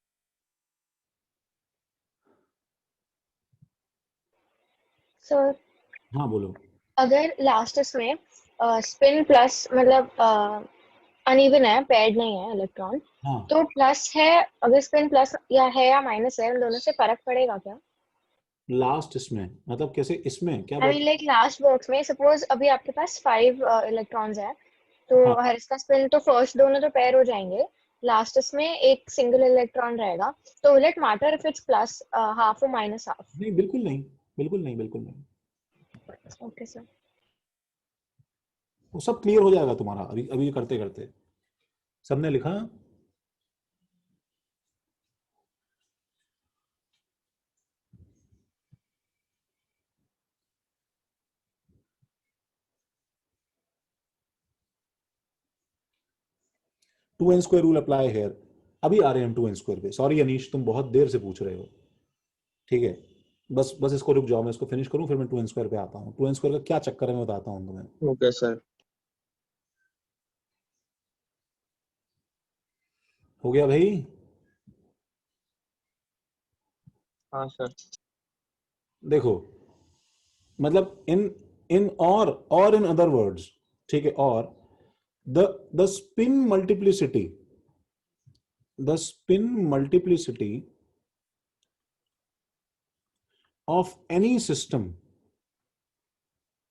सर हाँ बोलो। अगर लास्ट में स्पिन प्लस मतलब अनइवन है, पेयर्ड नहीं है इलेक्ट्रॉन, हाँ तो प्लस है, अगर स्पिन प्लस या है या माइनस है, उन दोनों से फर्क पड़ेगा क्या? लास्ट इसमें मतलब कैसे, इसमें क्या आई बात? मीन लाइक लास्ट बॉक्स में सपोज अभी आपके पास 5 इलेक्ट्रॉन्स है, तो हाँ हर इसका स्पिन तो फर्स्ट दोनों तो पेयर हो जाएंगे, लास्ट इसमें एक सिंगल इलेक्ट्रॉन रहेगा, तो will it matter if it's plus half और माइनस हाफ? नहीं, बिल्कुल नहीं, बिल्कुल नहीं, बिल्कुल नहीं। Okay sir. वो सब क्लियर हो जाएगा तुम्हारा अभी अभी करते करते। सबने लिखा? Two N square rule apply here. अभी आ रहे हैं हम टू एन स्क्वायर पे। सॉरी अनीश, तुम बहुत देर से पूछ रहे हो, ठीक है? बस बस इसको रुक जाओ, मैं इसको फिनिश करूं फिर मैं टू एन स्क्वायर पे आता हूं। टू एन स्क्वायर का क्या चक्कर है मैं बताता हूं तुम्हें। Okay sir. हो गया भाई? हाँ सर। देखो मतलब इन इन और इन अदर वर्ड्स, ठीक है, और the spin multiplicity of any system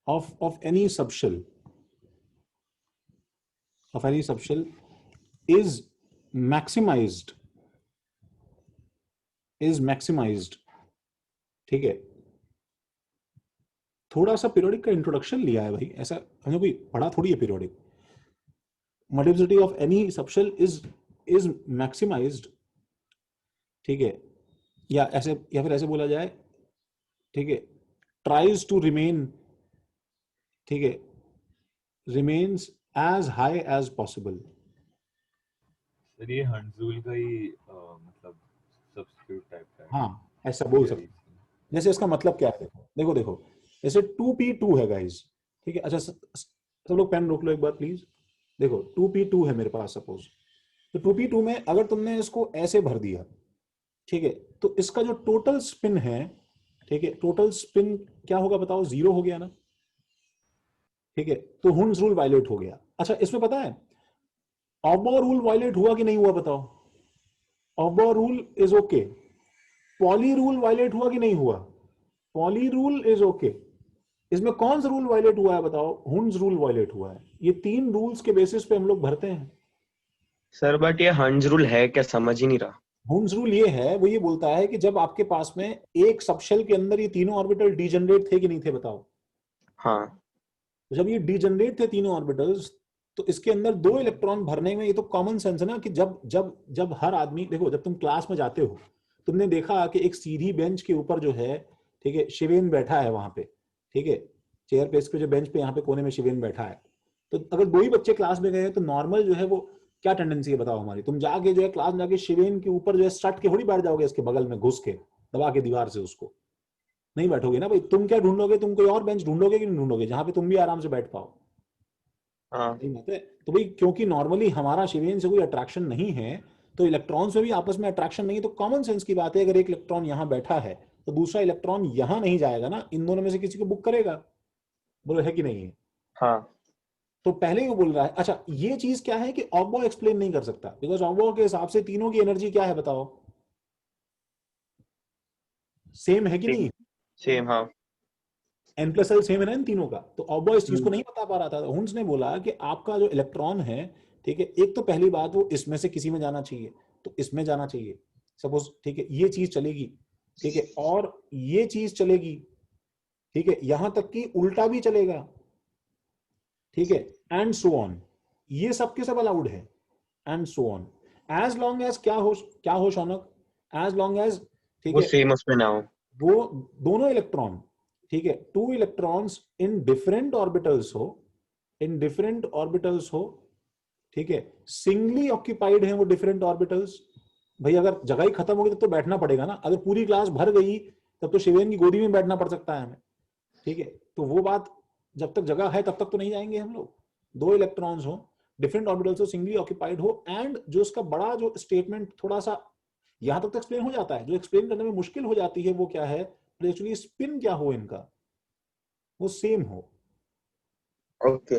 of any subshell is maximized, ठीक है? थोड़ा सा पीरियोडिक का इंट्रोडक्शन लिया है भाई, ऐसा हमने कोई पढ़ा थोड़ी है periodic. Multiplicity of any subshell is maximised, ठीक है, या फिर ऐसे बोला जाए, ठीक है, ट्राइज टू रिमेन, ठीक है, remains as high as possible. Sir ये हंजूल का ही मतलब सब्स्टिट्यूट टाइप का है। हाँ ऐसा बोल सकते। जैसे इसका मतलब क्या है, देखो देखो जैसे 2p2 है गाइस, ठीक है? अच्छा सब लोग पेन रोक लो एक बार प्लीज। देखो 2p2 है मेरे पास सपोज, तो 2p2 में अगर तुमने इसको ऐसे भर दिया, ठीक है, तो इसका जो टोटल स्पिन है, ठीक है, टोटल स्पिन क्या होगा बताओ? 0 हो गया ना, ठीक है? तो हुन्स रूल वायलेट हो गया। अच्छा इसमें पता है ऑबो रूल वायलेट हुआ कि नहीं हुआ बताओ? Aufbau rule is okay. Pauli rule violate हुआ कि नहीं हुआ? Pauli rule is okay. इसमें कौन सा रूल वायलेट हुआ है बताओ? हुन्स रूल वायलेट हुआ है। ये 3 रूल्स के बेसिस पे हम लोग भरते हैं सर। बट ये हंज रूल है क्या, समझ ही नहीं रहा। हुन्स रूल ये है, वो ये बोलता है कि जब आपके पास में एक सबशेल के अंदर ये तीनों ऑर्बिटल डीजनरेट थे कि नहीं थे बताओ? हाँ। जब ये डीजनरेट थे तीनों ऑर्बिटल्स, तो इसके अंदर 2 इलेक्ट्रॉन भरने में, ये तो कॉमन सेंस है ना कि जब हर आदमी, देखो जब तुम क्लास में जाते हो तुमने देखा कि एक सीधी बेंच के ऊपर जो है, ठीक है, शिवेन बैठा है वहां पे, ठीक है, चेयर पे, इसके जो बेंच पे यहाँ पे कोने में शिवेन बैठा है। तो अगर 2 ही बच्चे क्लास में गए तो नॉर्मल जो है वो क्या टेंडेंसी है बताओ हमारी? तुम जाके जो है क्लास में जाके शिवेन के ऊपर जो है सट के थोड़ी बैठ जाओगे, इसके बगल में घुस के दबा के दीवार से, उसको नहीं बैठोगे ना भाई। तुम क्या ढूंढोगे? तुम कोई और बेंच ढूंढोगे कि नहीं ढूंढोगे जहां पे तुम भी आराम से बैठ पाओ? हाँ। तो भाई क्योंकि नॉर्मली हमारा शिवेन से कोई अट्रैक्शन नहीं है, तो इलेक्ट्रॉन्स में भी आपस में अट्रैक्शन नहीं है, तो कॉमन सेंस की बात है अगर एक इलेक्ट्रॉन यहां बैठा है तो दूसरा इलेक्ट्रॉन यहां नहीं जाएगा ना, इन दोनों में से किसी को बुक करेगा। बोलो है कि नहीं है? हाँ। तो पहले ही वो बोल रहा है। अच्छा ये चीज क्या है कि ऑब्बो एक्सप्लेन नहीं कर सकता, बिकॉज ऑब्बो के हिसाब से तीनों की एनर्जी क्या है बताओ? सेम है कि नहीं? सेम। हाँ। n+l सेम है ना इन तीनों का। तो ऑब्बो इस चीज को नहीं बता पा रहा था। हुन्स ने बोला कि आपका जो इलेक्ट्रॉन है, ठीक है, एक तो पहली बात वो इसमें से किसी में जाना चाहिए, तो इसमें जाना चाहिए सपोज, ठीक है, ये चीज चलेगी, ठीक है, और ये चीज चलेगी, ठीक है, यहां तक कि उल्टा भी चलेगा, ठीक है, एंड सो ऑन। ये सब के सब अलाउड है, and so on, as long as क्या हो शौनक? एज लॉन्ग एज, ठीक वो है, सेम उसमें ना हो, वो दोनों इलेक्ट्रॉन, ठीक है, 2 इलेक्ट्रॉन्स इन डिफरेंट ऑर्बिटल्स हो, ठीक है, सिंगली ऑक्यूपाइड है वो डिफरेंट ऑर्बिटल्स। भाई अगर जगह ही खत्म होगी तब तो बैठना पड़ेगा ना। अगर पूरी क्लास भर गई तब तो शिवेन की गोदी में बैठना पड़ सकता है हमें, ठीक है? तो वो बात, जब तक जगह है तब तक तो नहीं जाएंगे हम लोग। 2 इलेक्ट्रॉन्स हो, डिफरेंट ऑर्बिटल्स हो, सिंगली ऑक्यूपाइड हो, एंड जो उसका बड़ा जो स्टेटमेंट थोड़ा सा यहां तक तो एक्सप्लेन हो जाता है, जो एक्सप्लेन करने में मुश्किल हो जाती है वो क्या है, एक्चुअली स्पिन क्या हो इनका, वो सेम हो। ओके।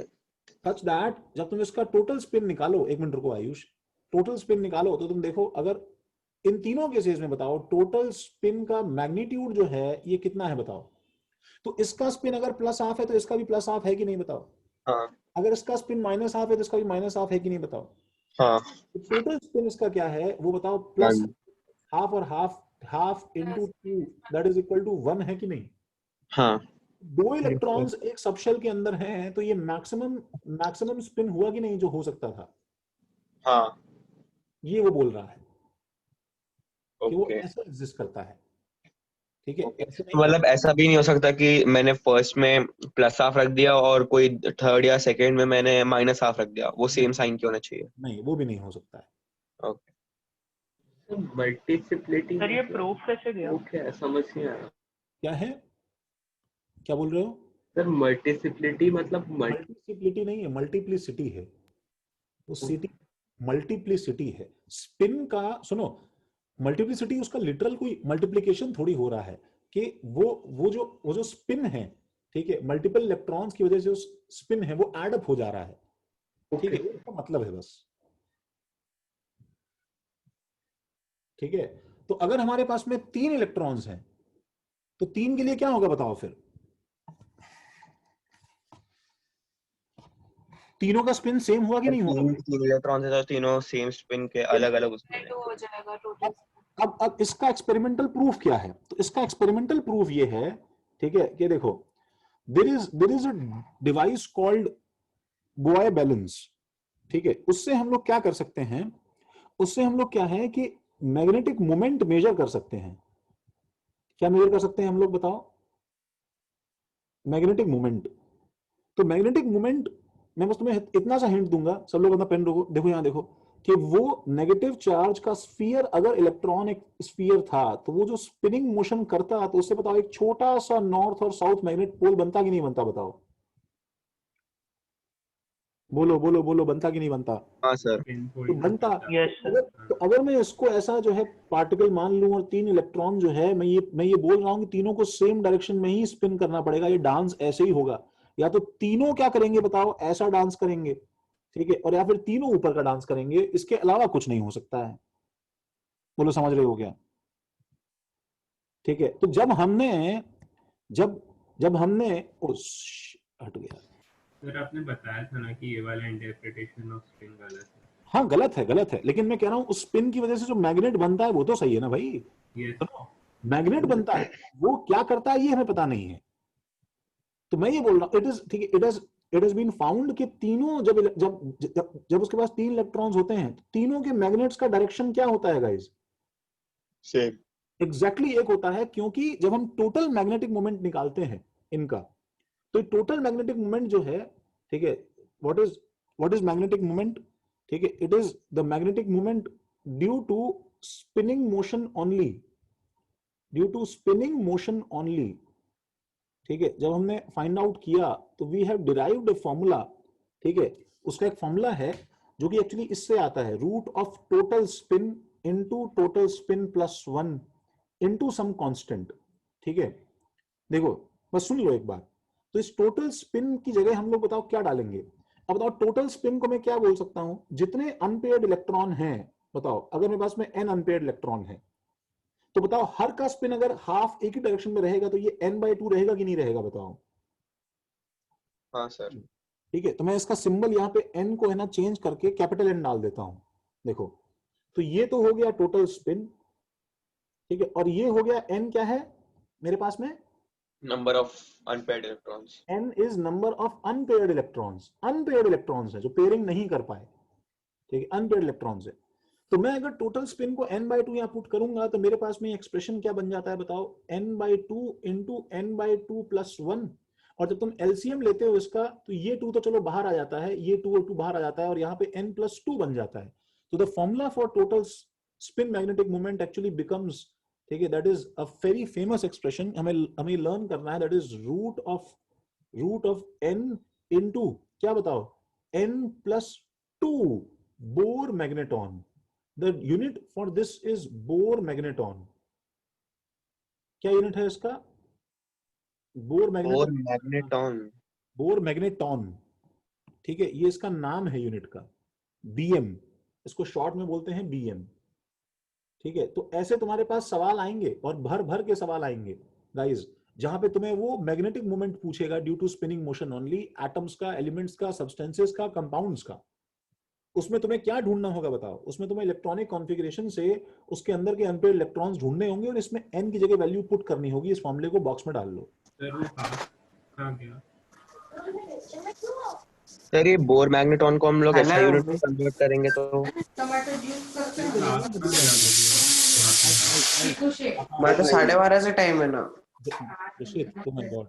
सच दैट जब तुम इसका टोटल स्पिन निकालो, एक मिनट रुको आयुष, टोटल स्पिन निकालो तो तुम देखो, अगर इन तीनों केसेस में बताओ टोटल स्पिन का मैग्नीट्यूड जो है ये कितना है बताओ। तो इसका स्पिन अगर प्लस हाफ है तो इसका भी प्लस हाफ है कि नहीं बताओ। हाँ अगर इसका स्पिन माइनस हाफ है तो इसका भी माइनस हाफ है कि नहीं बताओ। हाँ तो टोटल स्पिन इसका क्या है वो बताओ, प्लस हाफ और half, half into 2 that is equal to 1 है कि नहीं। हाँ 2 इलेक्ट्रॉन्स एक सबशेल के अंदर हैं तो ये मैक्सिमम स्पिन हुआ कि नहीं जो हो सकता था। हाँ ये वो बोल रहा है कि वो ओके। ऐसा एग्जिस्ट करता है, ठीक है। ऐसे नहीं मतलब ऐसा भी नहीं हो सकता कि मैंने फर्स्ट में प्लस हाफ रख दिया और कोई थर्ड या सेकंड में मैंने माइनस हाफ रख दिया, वो सेम साइन क्यों होना चाहिए। नहीं, वो भी नहीं हो सकता है। ओके। मल्टीप्लिसिटी सर ये प्रूफ कैसे दिया? क्या समझ नहीं आया। क्या है, क्या बोल रहे हो सर मल्टीप्लिसिटी मतलब मल्टीप्लिसिटी नहीं है, मल्टीप्लिसिटी है वो, सिटी मल्टीप्लिसिटी है। स्पिन का सुनो, मल्टीप्लिसिटी उसका लिटरल कोई मल्टीप्लिकेशन थोड़ी हो रहा है कि वो जो स्पिन है, ठीक है, मल्टीपल इलेक्ट्रॉन्स की वजह से जो स्पिन है वो एड अप हो जा रहा है, ठीक है, इसका मतलब है बस, ठीक है। तो अगर हमारे पास में 3 इलेक्ट्रॉन्स हैं तो 3 के लिए क्या होगा बताओ फिर, तीनों का स्पिन सेम हुआ कि नहीं हुआ। 3 इलेक्ट्रॉन है तो तीनों सेम स्पिन के अलग अलग उसमें हो जाएगा टोटल। अब इसका एक्सपेरिमेंटल प्रूफ क्या है, तो इसका एक्सपेरिमेंटल प्रूफ ये है, ठीक है, कि देखो there is a device called Gouy balance, ठीक है। उससे हम लोग क्या कर सकते हैं, उससे हम लोग क्या है कि मैग्नेटिक मोमेंट मेजर कर सकते हैं। क्या मेजर कर सकते हैं हम लोग बताओ, मैग्नेटिक मोमेंट। तो मैग्नेटिक मोमेंट मैं बस तुम्हें इतना सा हिंट दूंगा, सब लोग अपना पेन रोको, देखो यहां देखो कि वो नेगेटिव चार्ज का स्फीयर, अगर इलेक्ट्रॉन एक स्फीयर था तो वो जो स्पिनिंग मोशन करता तो उससे बताओ एक छोटा सा नॉर्थ और साउथ मैग्नेट पोल बनता कि नहीं बनता बताओ, बोलो बोलो बोलो, बनता कि नहीं बनता। हाँ सर तो बनता। तो अगर मैं इसको ऐसा जो है पार्टिकल मान लूं और 3 इलेक्ट्रॉन जो है, मैं ये बोल रहा हूं कि तीनों को सेम डायरेक्शन में ही स्पिन करना पड़ेगा, ये डांस ऐसे ही होगा, या तो तीनों क्या करेंगे बताओ, ऐसा डांस करेंगे, ठीक है, और या फिर तीनों ऊपर का डांस करेंगे, इसके अलावा कुछ नहीं हो सकता है। बोलो समझ रहे हो क्या, ठीक है। तो जब हमने हट गया सर आपने बताया था ना कि ये वाला इंटरप्रिटेशन ऑफ स्पिन गलत है। हाँ गलत है, लेकिन मैं कह रहा हूं उस स्पिन की वजह से जो मैग्नेट बनता है वो तो सही है ना भाई। मैग्नेट बनता है, वो क्या करता है ये हमें पता नहीं है। तो मैं ये बोल रहा हूं इट इज, ठीक है, इट हैज बीन फाउंड कि तीनों जब जब जब जब उसके पास 3 इलेक्ट्रॉन्स होते हैं, तीनों के मैग्नेट्स का डायरेक्शन क्या होता है गाइस, सेम एग्जैक्टली एक होता है। क्योंकि जब हम टोटल मैग्नेटिक मोमेंट निकालते हैं इनका, तो टोटल मैग्नेटिक मोमेंट जो है, ठीक है, व्हाट इज मैग्नेटिक मोमेंट, ठीक है, it is the magnetic moment due to spinning motion only, due to spinning motion only, ठीक है। जब हमने फाइंड आउट किया तो we have derived a formula, ठीक है, उसका एक फॉर्मूला है जो कि एक्चुअली इससे आता है, root of total spin into total spin plus 1 into some constant, ठीक है। देखो बस सुन लो एक बार, तो इस टोटल स्पिन की जगह हम लोग बताओ क्या डालेंगे। अब बताओ टोटल स्पिन को मैं क्या बोल सकता हूं, जितने अनपेयर्ड इलेक्ट्रॉन हैं बताओ, अगर मेरे पास में n अनपेयर्ड इलेक्ट्रॉन है तो बताओ हर का स्पिन अगर हाफ एक ही डायरेक्शन में रहेगा तो ये n/2 रहेगा कि नहीं रहेगा बताओ। हाँ सर ठीक है, तो मैं इसका सिंबल यहाँ पे n को है ना चेंज करके कैपिटल N डाल देता हूं। देखो तो ये तो हो गया टोटल स्पिन, ठीक है, और ये हो गया n क्या है मेरे पास में, number of unpaired electrons, n is number of unpaired electrons. Unpaired electrons है जो पेयरिंग नहीं कर पाए, ठीक है, अनपेयर्ड इलेक्ट्रॉन्स है। तो मैं अगर टोटल स्पिन को n/2 यहाँ पुट करूंगा तो मेरे पास में एक्सप्रेशन क्या बन जाता है बताओ, n/2 इंटू n/2 प्लस 1। और जब तुम एलसीएम लेते हो इसका तो ये 2 तो चलो बाहर आ जाता है, ये 2 और 2 बाहर आ जाता है, और यहाँ पे n+2 बन जाता है। तो the formula for total spin magnetic moment actually becomes, ठीक है, that is a very famous expression, हमें लर्न करना है, that is root of n into क्या बताओ, n+2 Bohr magneton. The unit for this is Bohr magneton. क्या unit है इसका, Bohr magneton, magneton, Bohr magneton, ठीक है, ये इसका नाम है यूनिट का, बीएम, इसको शॉर्ट में बोलते हैं बीएम। ठीक है, तो ऐसे तुम्हारे पास सवाल आएंगे और भर भर के सवाल आएंगे गाइस, जहां पे तुम्हें वो मैग्नेटिक मोमेंट पूछेगा due to spinning motion only, atoms का, एलिमेंट्स का, सब्सटेंसेस का, कंपाउंड्स का। उसमें तुम्हें क्या ढूंढना होगा बताओ? उसमें तुम्हें इलेक्ट्रॉनिक कॉन्फ़िगरेशन से उसके अंदर के अनपेयर्ड इलेक्ट्रॉन्स ढूंढने होंगे और इसमें n की जगह वैल्यू पुट करनी होगी। इस फॉर्मूले को बॉक्स में डाल लो। सर ये बोर मैग्नेटॉन को हम लोग ऐसा यूनिट में कन्वर्ट करेंगे तो मैं तो 12:30 से टाइम है ना। Oh my God.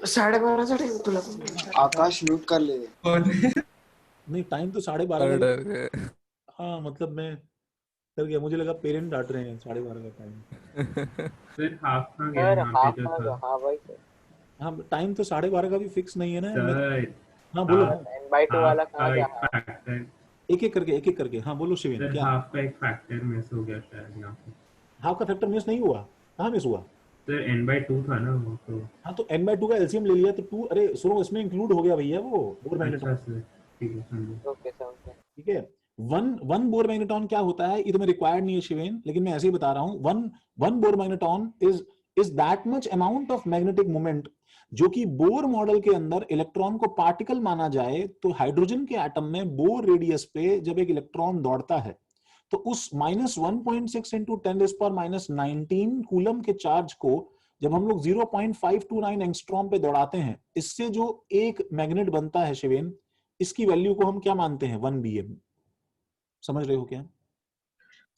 12:30 से टाइम तुला आकाश म्यूट कर ले। नहीं, टाइम तो 12:30 का। हाँ मतलब मैं कर गया, मुझे लगा पेरेंट डांट रहे हैं 12:30 का टाइम। फिर हाफ ना गया वहां पे जो था। हां भाई हाँ, टाइम तो 12:30 का भी फिक्स नहीं है ना। सर हाँ बोलो। n/2 वाला कहां गया? एक एक करके हाँ बोलो शिवेन। क्या हाफ का एक फैक्टर मिस हो गया शायद यहाँ पे। हाफ का फैक्टर मिस नहीं हुआ? कहाँ मिस हुआ? सर n/2 था ना वो तो। हाँ तो n/2 का एलसीएम ले लिया तो 2, अरे सुनो इसमें इंक्लूड हो गया भैया वो बोर मैग्नेटॉन। ठीक है, वन बोर मैग्नेटॉन क्या होता है ये तुम्हें रिक्वायर्ड नहीं है शिवेन, लेकिन मैं ऐसे ही बता रहा हूँ। One bore magneton is that much amount of magnetic moment, जो कि बोर मॉडल के अंदर इलेक्ट्रॉन को पार्टिकल माना जाए तो हाइड्रोजन के एटम में बोर रेडियस पे जब एक इलेक्ट्रॉन दौड़ता है तो उस -1.6 × 10⁻⁻19 कूलम के चार्ज को जब हम लोग 0.529 एंगस्ट्रॉम पे दौड़ाते हैं, इससे जो एक मैग्नेट बनता है शिवेन, इसकी वैल्यू को हम क्या मानते हैं? 1 बीएम। समझ रहे हो क्या?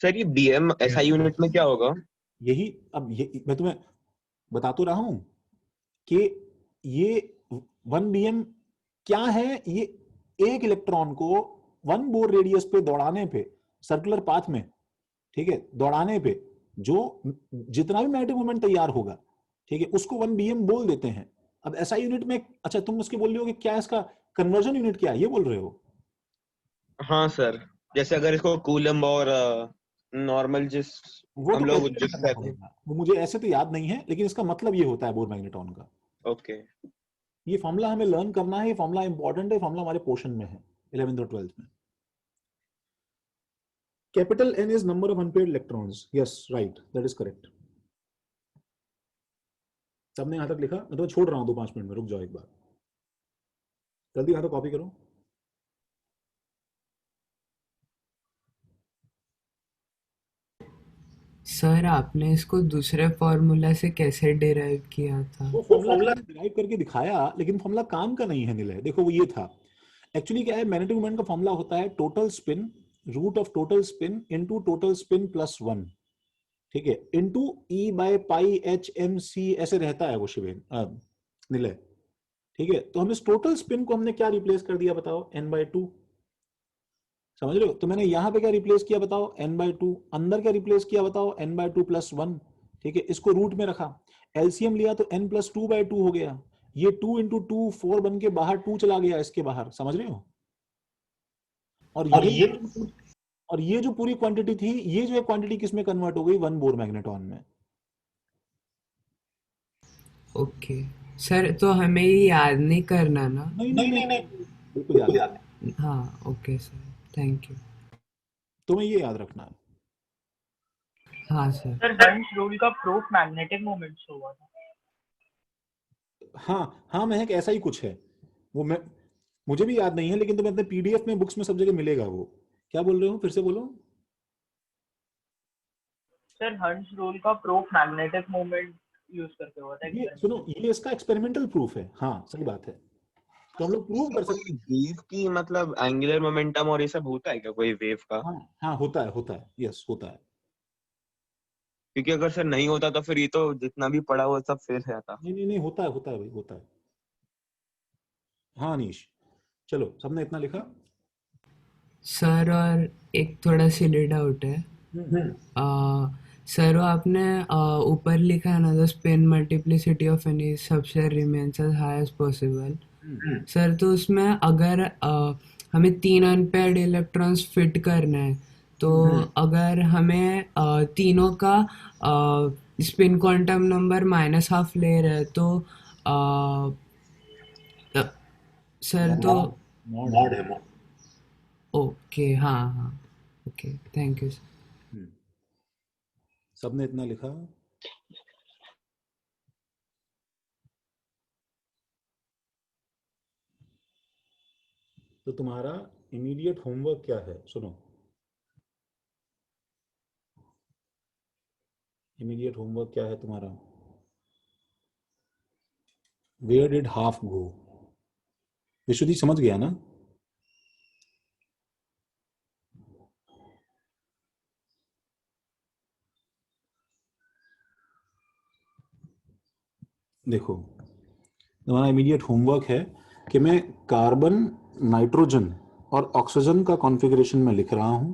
सर ये बीएम ऐसा यूनिट में क्या होगा? यही अब मैं तुम्हें बता तो रहा हूं कि ये 1 बीएम क्या है। ये एक इलेक्ट्रॉन को 1 बोर रेडियस पे दौड़ाने पे, सर्कुलर पाथ में, ठीक है, दौड़ाने पे जो जितना भी मैग्नेटिक मोमेंट तैयार होगा, ठीक है, उसको 1 बीएम बोल देते हैं। अब ऐसा यूनिट में, अच्छा तुम उसके बोल रहे हो कि क्या इसका कन्वर्जन यूनिट क्या है, ये बोल रहे हो? हाँ सर, जैसे अगर इसको कूलम और नॉर्मल जिस हम लोग जिस वो मुझे ऐसे तो याद नहीं है, लेकिन इसका मतलब ये होता है बोर मैग्नेटॉन का। ओके, ये फॉर्मूला हमें लर्न करना है, ये फॉर्मूला इंपॉर्टेंट है, फॉर्मूला हमारे पोर्शन में है 11th और 12th में। Capital N is number of unpaired electrons. Yes, right, that is correct. सबने यहां तक लिखा? मैं तो छोड़ रहा हूं 2-5 मिनट में, रुक जाओ एक बार, जल्दी यहां तो कॉपी करो। सर आपने इसको दूसरे फॉर्मूला से कैसे डिराइव किया था? वो फॉर्मूला डिराइव करके दिखाया, लेकिन फॉर्मूला काम का नहीं है निलय। देखो वो ये था, एक्चुअली क्या है, मैग्नेटिक मोमेंट का फॉर्मूला होता है total spin root of total spin into total spin plus 1, ठीक है, इनटू E/π/h/mc, ऐसे रहता है वो शिवेन निलय। ठीक है, तो हम इस टोटल स्पिन को हमने क्या रिप्लेस कर दिया बताओ? n/2। समझ रहे हो? तो मैंने यहां पे क्या रिप्लेस किया बताओ? n/2। अंदर क्या रिप्लेस किया बताओ? n/2 + 1। ठीक है, इसको रूट में रखा, एलसीएम लिया तो n + 2/2 हो गया। ये 2 × 2 4 बन के बाहर 2 चला गया इसके बाहर। समझ रहे हो? और ये जो पूरी क्वांटिटी थी, ये जो क्वांटिटी किस में कन्वर्ट हो गई? 1 बोर मैग्नेटॉन में। ओके सर, तो हमें ये याद नहीं करना ना? नहीं, बिल्कुल याद। हाँ ओके सर, थैंक यू। तुम्हें ये याद रखना है। हाँ सर। सर हंस रूल का प्रूफ मैग्नेटिक मोमेंट्स हुआ था। हाँ महक, ऐसा ही कुछ है वो, मुझे भी याद नहीं है, लेकिन तुम्हें अपने पीडीएफ में, बुक्स में सब जगह मिलेगा वो। क्या बोल रहे हो, फिर से बोलो। सर हंस रूल का प्रूफ मैग्नेटिक मोमेंट यूज करके हुआ था। ये सुनो, ये इसका एक्सपेरिमेंटल प्रूफ है। हाँ सही बात है, तो हम लोग प्रूव कर सकते हैं। वेव की मतलब एंगुलर मोमेंटम और ये सब होता है क्या कोई वेव का? हाँ होता है, यस होता है। क्योंकि अगर सर नहीं होता तो फिर ये तो जितना भी पढ़ा वो सब फेल जाता। नहीं, होता है भाई, होता है। हाँ अनीश, चलो सबने इतना लिखा। सर और एक थोड़ा सिली डाउट है। सर आपने ऊपर लिखा है ना, the spin multiplicity of any subset remains as high as possible. Sir तो उसमें अगर हमें 3 अनपेयर्ड इलेक्ट्रॉन्स फिट करना है, तो अगर हमें तीनों का स्पिन क्वांटम नंबर -½ ले रहे हैं, तो सर तो मॉड है मॉड। ओके, हाँ हाँ, ओके, थैंक यू सर। सबने इतना लिखा? तो तुम्हारा इमीडिएट होमवर्क क्या है? सुनो, इमीडिएट होमवर्क क्या है तुम्हारा? वेयर डिड हाफ गो? विशुद्धि समझ गया ना? देखो, तुम्हारा इमीडिएट होमवर्क है कि मैं कार्बन, नाइट्रोजन और ऑक्सीजन का कॉन्फ़िगरेशन में लिख रहा हूं।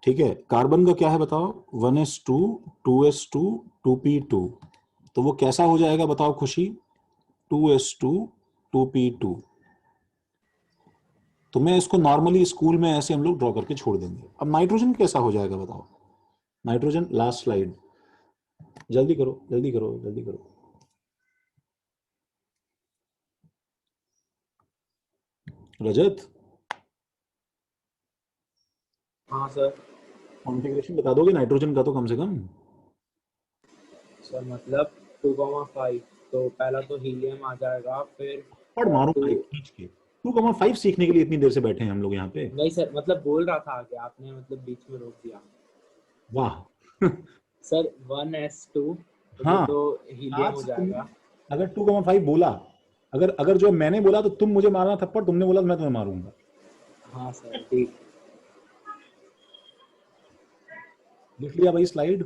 ठीक है, कार्बन का क्या है बताओ? 1s2 2s2 2p2। तो वो कैसा हो जाएगा बताओ खुशी? 2s2 2p2। तो मैं इसको नॉर्मली स्कूल में ऐसे हम लोग ड्रॉ करके छोड़ देंगे। अब नाइट्रोजन कैसा हो जाएगा बताओ? नाइट्रोजन, लास्ट स्लाइड, जल्दी करो जल्दी करो जल्दी करो। रजत, हाँ सर। कॉन्फ़िगरेशन बता दोगे नाइट्रोजन का तो कम से कम? सर मतलब 2,5, तो पहला तो हीलियम आ जाएगा, फिर पढ़ मारूंगा एक खींच के। 2,5 सीखने के लिए इतनी देर से बैठे हैं हम लोग यहाँ पे। नहीं सर, मतलब बोल रहा था आगे, आपने मतलब बीच में रोक दिया। वाह। सर 1s2 हाँ, तो हीलियम हो जाएगा। अगर 2,5 बोला, अगर अगर जो मैंने बोला तो तुम मुझे मारना थप्पड़, तुमने बोला तो मैं तुम्हें मारूंगा। हाँ सर ठीक। लिख लिया भाई स्लाइड?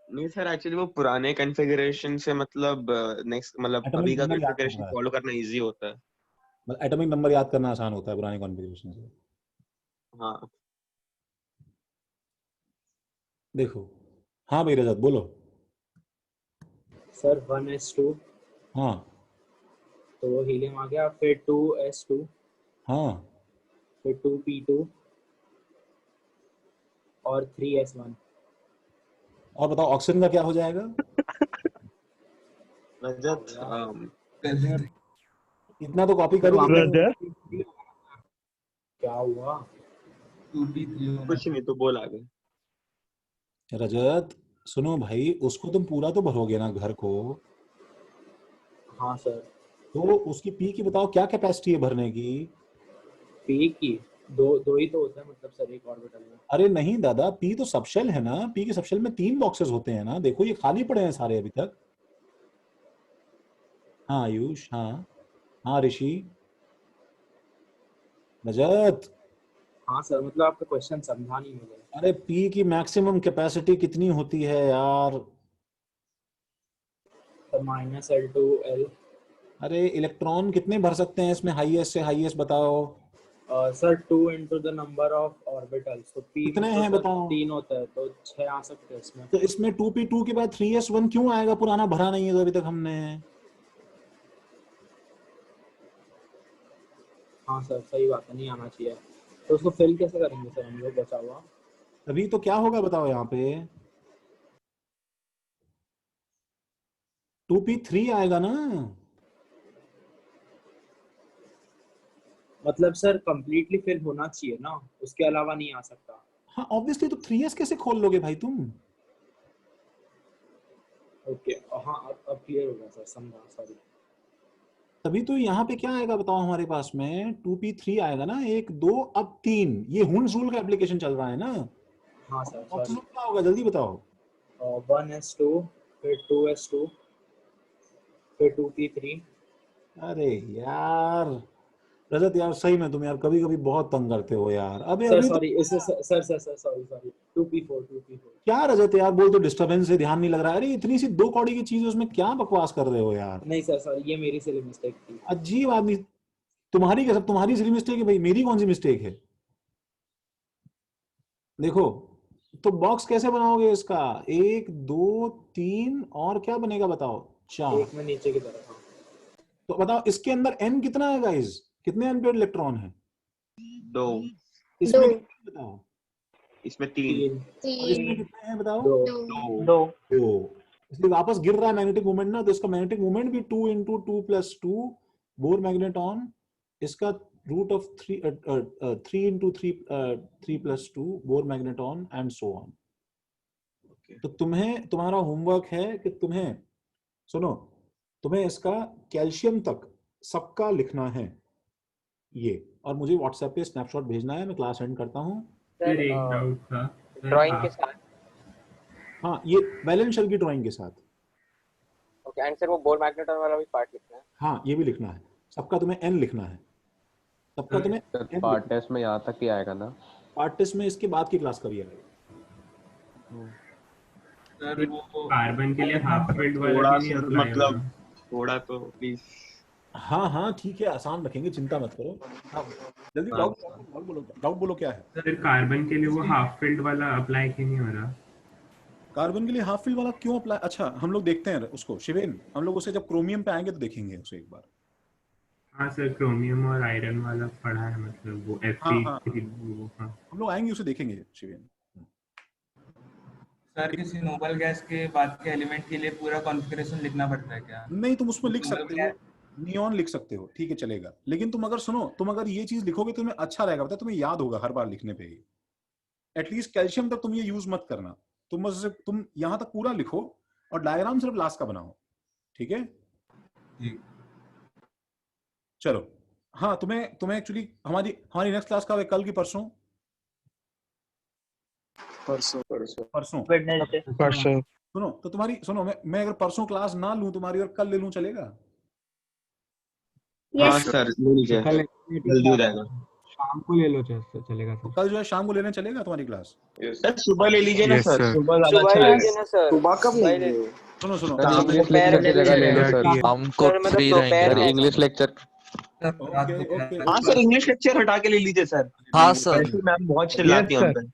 नहीं सर, एक्चुअली वो पुराने कॉन्फ़िगरेशन से मतलब नेक्स्ट मतलब अभी एटॉमिक का नंबर याद कॉन्फ़िगरेशन करना है, फॉलो करना इजी होता है। मतलब एटॉमिक नंबर याद करना आसान होता है पुराने कॉन्फ़िगरेशन से। हाँ देखो, हाँ भाई रजत बोलो। सर 1s2 हाँ तो वो हीलियम आ गया, फिर 2s2, हाँ, फिर 2p2 और 3s1। और बताओ ऑक्सीजन का क्या हो जाएगा? रजत, इतना तो कॉपी कर ही रजत क्या हुआ? कुछ नहीं, तो बोल आगे। रजत सुनो भाई, उसको तुम पूरा तो भरोगे ना घर को? हाँ सर। तो उसकी पी की बताओ क्या कैपेसिटी है भरने की? पी की दो ही तो होता है मतलब सर एक ऑर्बिटल में। अरे नहीं दादा, पी तो सबशेल है ना, पी के सबशेल में 3 बॉक्सेस होते हैं ना, देखो ये खाली पड़े हैं सारे अभी तक। हाँ आयुष, हाँ हाँ ऋषि, रजत। हाँ सर, मतलब आपका क्वेश्चन समझा नहीं मुझे। अरे पी की मैक्सिमम कैपेसिटी कितनी होती है यार? Sir -L2L। अरे इलेक्ट्रॉन कितने भर सकते हैं इसमें हाईएस्ट से हाईएस्ट बताओ? Sir 2 into the number of orbitals, तो p कितने में तो हैं सर बताओ? 3 होता है, तो 6 आ सकते हैं इसमें। तो इसमें 2p2 के बाद 3s1 क्यों आएगा? पुराना भरा नहीं है तो अभी तक हमने। हाँ सर सही बात है, नहीं आना चाहिए। तो उसको फिल कैसे करेंगे सर हम लोग बचा हुआ? अभी तो क्या होगा बताओ यहाँ पे? 2p3 आएगा ना? मतलब सर कंप्लीटली फिल होना चाहिए ना, उसके अलावा नहीं आ सकता। हाँ ऑब्वियसली, तो 3s कैसे खोल लोगे भाई तुम? ओके हाँ, अब क्लियर हो गया सर, समझा, सॉरी। तभी तो यहाँ पे क्या आएगा बताओ हमारे पास में? 2p3 आएगा ना, 1 2 अब 3। ये हुंस रूल का एप्लीकेशन चल रहा है ना? हाँ सर सॉरी। ऑक्सीजन क्या होगा जल्दी बताओ? 1s2, फिर 2s2, फिर 2p3। अरे यार रजत यार, सही में तुम यार कभी कभी बहुत तंग करते हो यार। अबे सर अभी तो सॉरी, इससे सर सॉरी 2p4। क्या रजत यार, बोल तो डिस्टरबेंस से ध्यान नहीं लग रहा है। अरे इतनी सी 2 कौड़ी की चीज, उसमें क्या बकवास कर रहे हो यार? नहीं सर सॉरी, ये मेरी सिली मिस्टेक थी। अजीब आदमी। तुम्हारी क्या, सब तुम्हारी सिली मिस्टेक है भाई, मेरी कौन सी मिस्टेक है? देखो, तो बॉक्स कैसे बनाओगे इसका? 1 2 3 और क्या बनेगा बताओ? 4। एक में नीचे की तरफ। हाँ तो बताओ इसके अंदर n कितना है गाइस? कितने अनपेयर्ड इलेक्ट्रॉन है? 2। इसमें कितने बताओ? इसमें 3। और इसमें कितने हैं बताओ? 2। 2। 2। इसलिए वापस गिर रहा है मैग्नेटिक मोमेंट ना, तो इसका मैग्नेटिक मोमेंट भी 2 × 2 + 2 बोर मैग्नेटॉन, इसका root of 3 × 3 + 2 Bohr magneton and so on. तो तुम्हारा होमवर्क है कि सुनो, तुम्हें इसका कैल्शियम तक सबका लिखना है ये, और मुझे व्हाट्सएप पे स्नैपशॉट भेजना है, मैं क्लास एंड करता हूँ। सर एक डाउट था ड्राइंग के साथ। हाँ, ये बैलेंस शेल की ड्राइंग के साथ। ओके, एंड सर वो बोर मैग्नेटॉन वाला भी पार्ट लिखना है? हाँ, ये भी लिखना है, सबका तुम्हें एन लिखना है, सबका तुम्हें पार्ट टेस्ट में यहाँ तक ही आएगा ना? पार्ट टेस्ट में इसके बाद की क्लास का भी आएगा। सर वो कार्बन के लिए हाफ फील्ड वाला थोड़ा भी नहीं सर, apply मतलब होगा? थोड़ा तो प्लीज। हाँ ठीक है, आसान रखेंगे, चिंता मत करो। हाँ, जल्दी डाउट बोलो क्या है? सर कार्बन के लिए वो हाफ फील्ड वाला अप्लाई क्यों नहीं हो रहा? कार्बन के लिए हाफ फील्ड वाला क्यों अप्लाई? अच्छा, हम लोग देखते हैं उसको शिवेन, हम लोग उसे जब क्रोमियम पे आएंगे तो देखेंगे उसे एक बार। हाँ सर, क्रोमियम और आयरन वाला पढ़ा है, मतलब वो Fe3 वो। हाँ हम लोग आएंगे उसे देखेंगे शिवेन। सर किसी नोबल गैस के बाद के एलिमेंट के लिए पूरा कॉन्फ़िगरेशन लिखना पड़ता है क्या? नहीं, तुम उसमें लिख सकते हो, नियॉन लिख सकते हो, ठीक है चलेगा, लेकिन तुम अगर ये चीज लिखोगे तो तुम्हें अच्छा रहेगा, पता है, तुम्हें याद होगा हर बार लिखने पे ही। एटलीस्ट कैल्शियम तक तुम ये यूज मत करना, तुम यहाँ तक पूरा लिखो और डायग्राम सिर्फ लास्ट का बनाओ, ठीक है? चलो, हाँ, तुम्हें एक्चुअली हमारी नेक्स्ट क्लास का कल की परसों सुनो, तो सुनो, मैं अगर परसों क्लास ना लूं तुम्हारी और कल ले लूं, चलेगा? हाँ सर, ले लीजिए, जल्दी हो जाएगा। शाम को ले लो, चलेगा सर। कल जो है शाम को लेने चलेगा तुम्हारी क्लास? सर सुबह ले लीजिए ना सर, सुबह ज्यादा अच्छा लगेगा। सुबह कब लेंगे? सुनो इंग्लिश लेक्चर की जगह ले लो सर, हमको फ्री रहेंगे। English lecture. हाँ सर, इंग्लिश लेक्चर हटा के ले लीजिए सर। हाँ सर, मैम बहुत चिल्लाती है हम पे।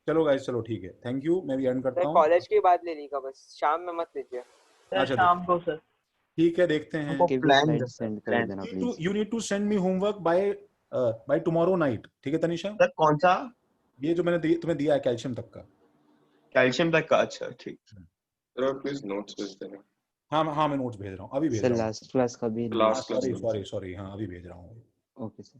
चलो गाइस, चलो ठीक है, थैंक यू, मैं भी एंड करता हूँ। कॉलेज की बात लेने का, बस शाम में मत लीजिए। अच्छा, शाम को सर। ठीक है, देखते हैं। You need to send me homework by tomorrow night, ठीक है तनिषा? सर कौन सा? ये जो मैंने तुम्हें दिया है कैल्शियम तक का। कैल्शियम तक का, अच्छा ठीक। सर प्लीज नोट्स भेज देना। हाँ मैं नोट्स भेज रहा हूँ, अभी भेज रहा हूँ। लास्ट क्लास का भी। सॉरी, हाँ अभी भेज रहा हूँ। Okay sir.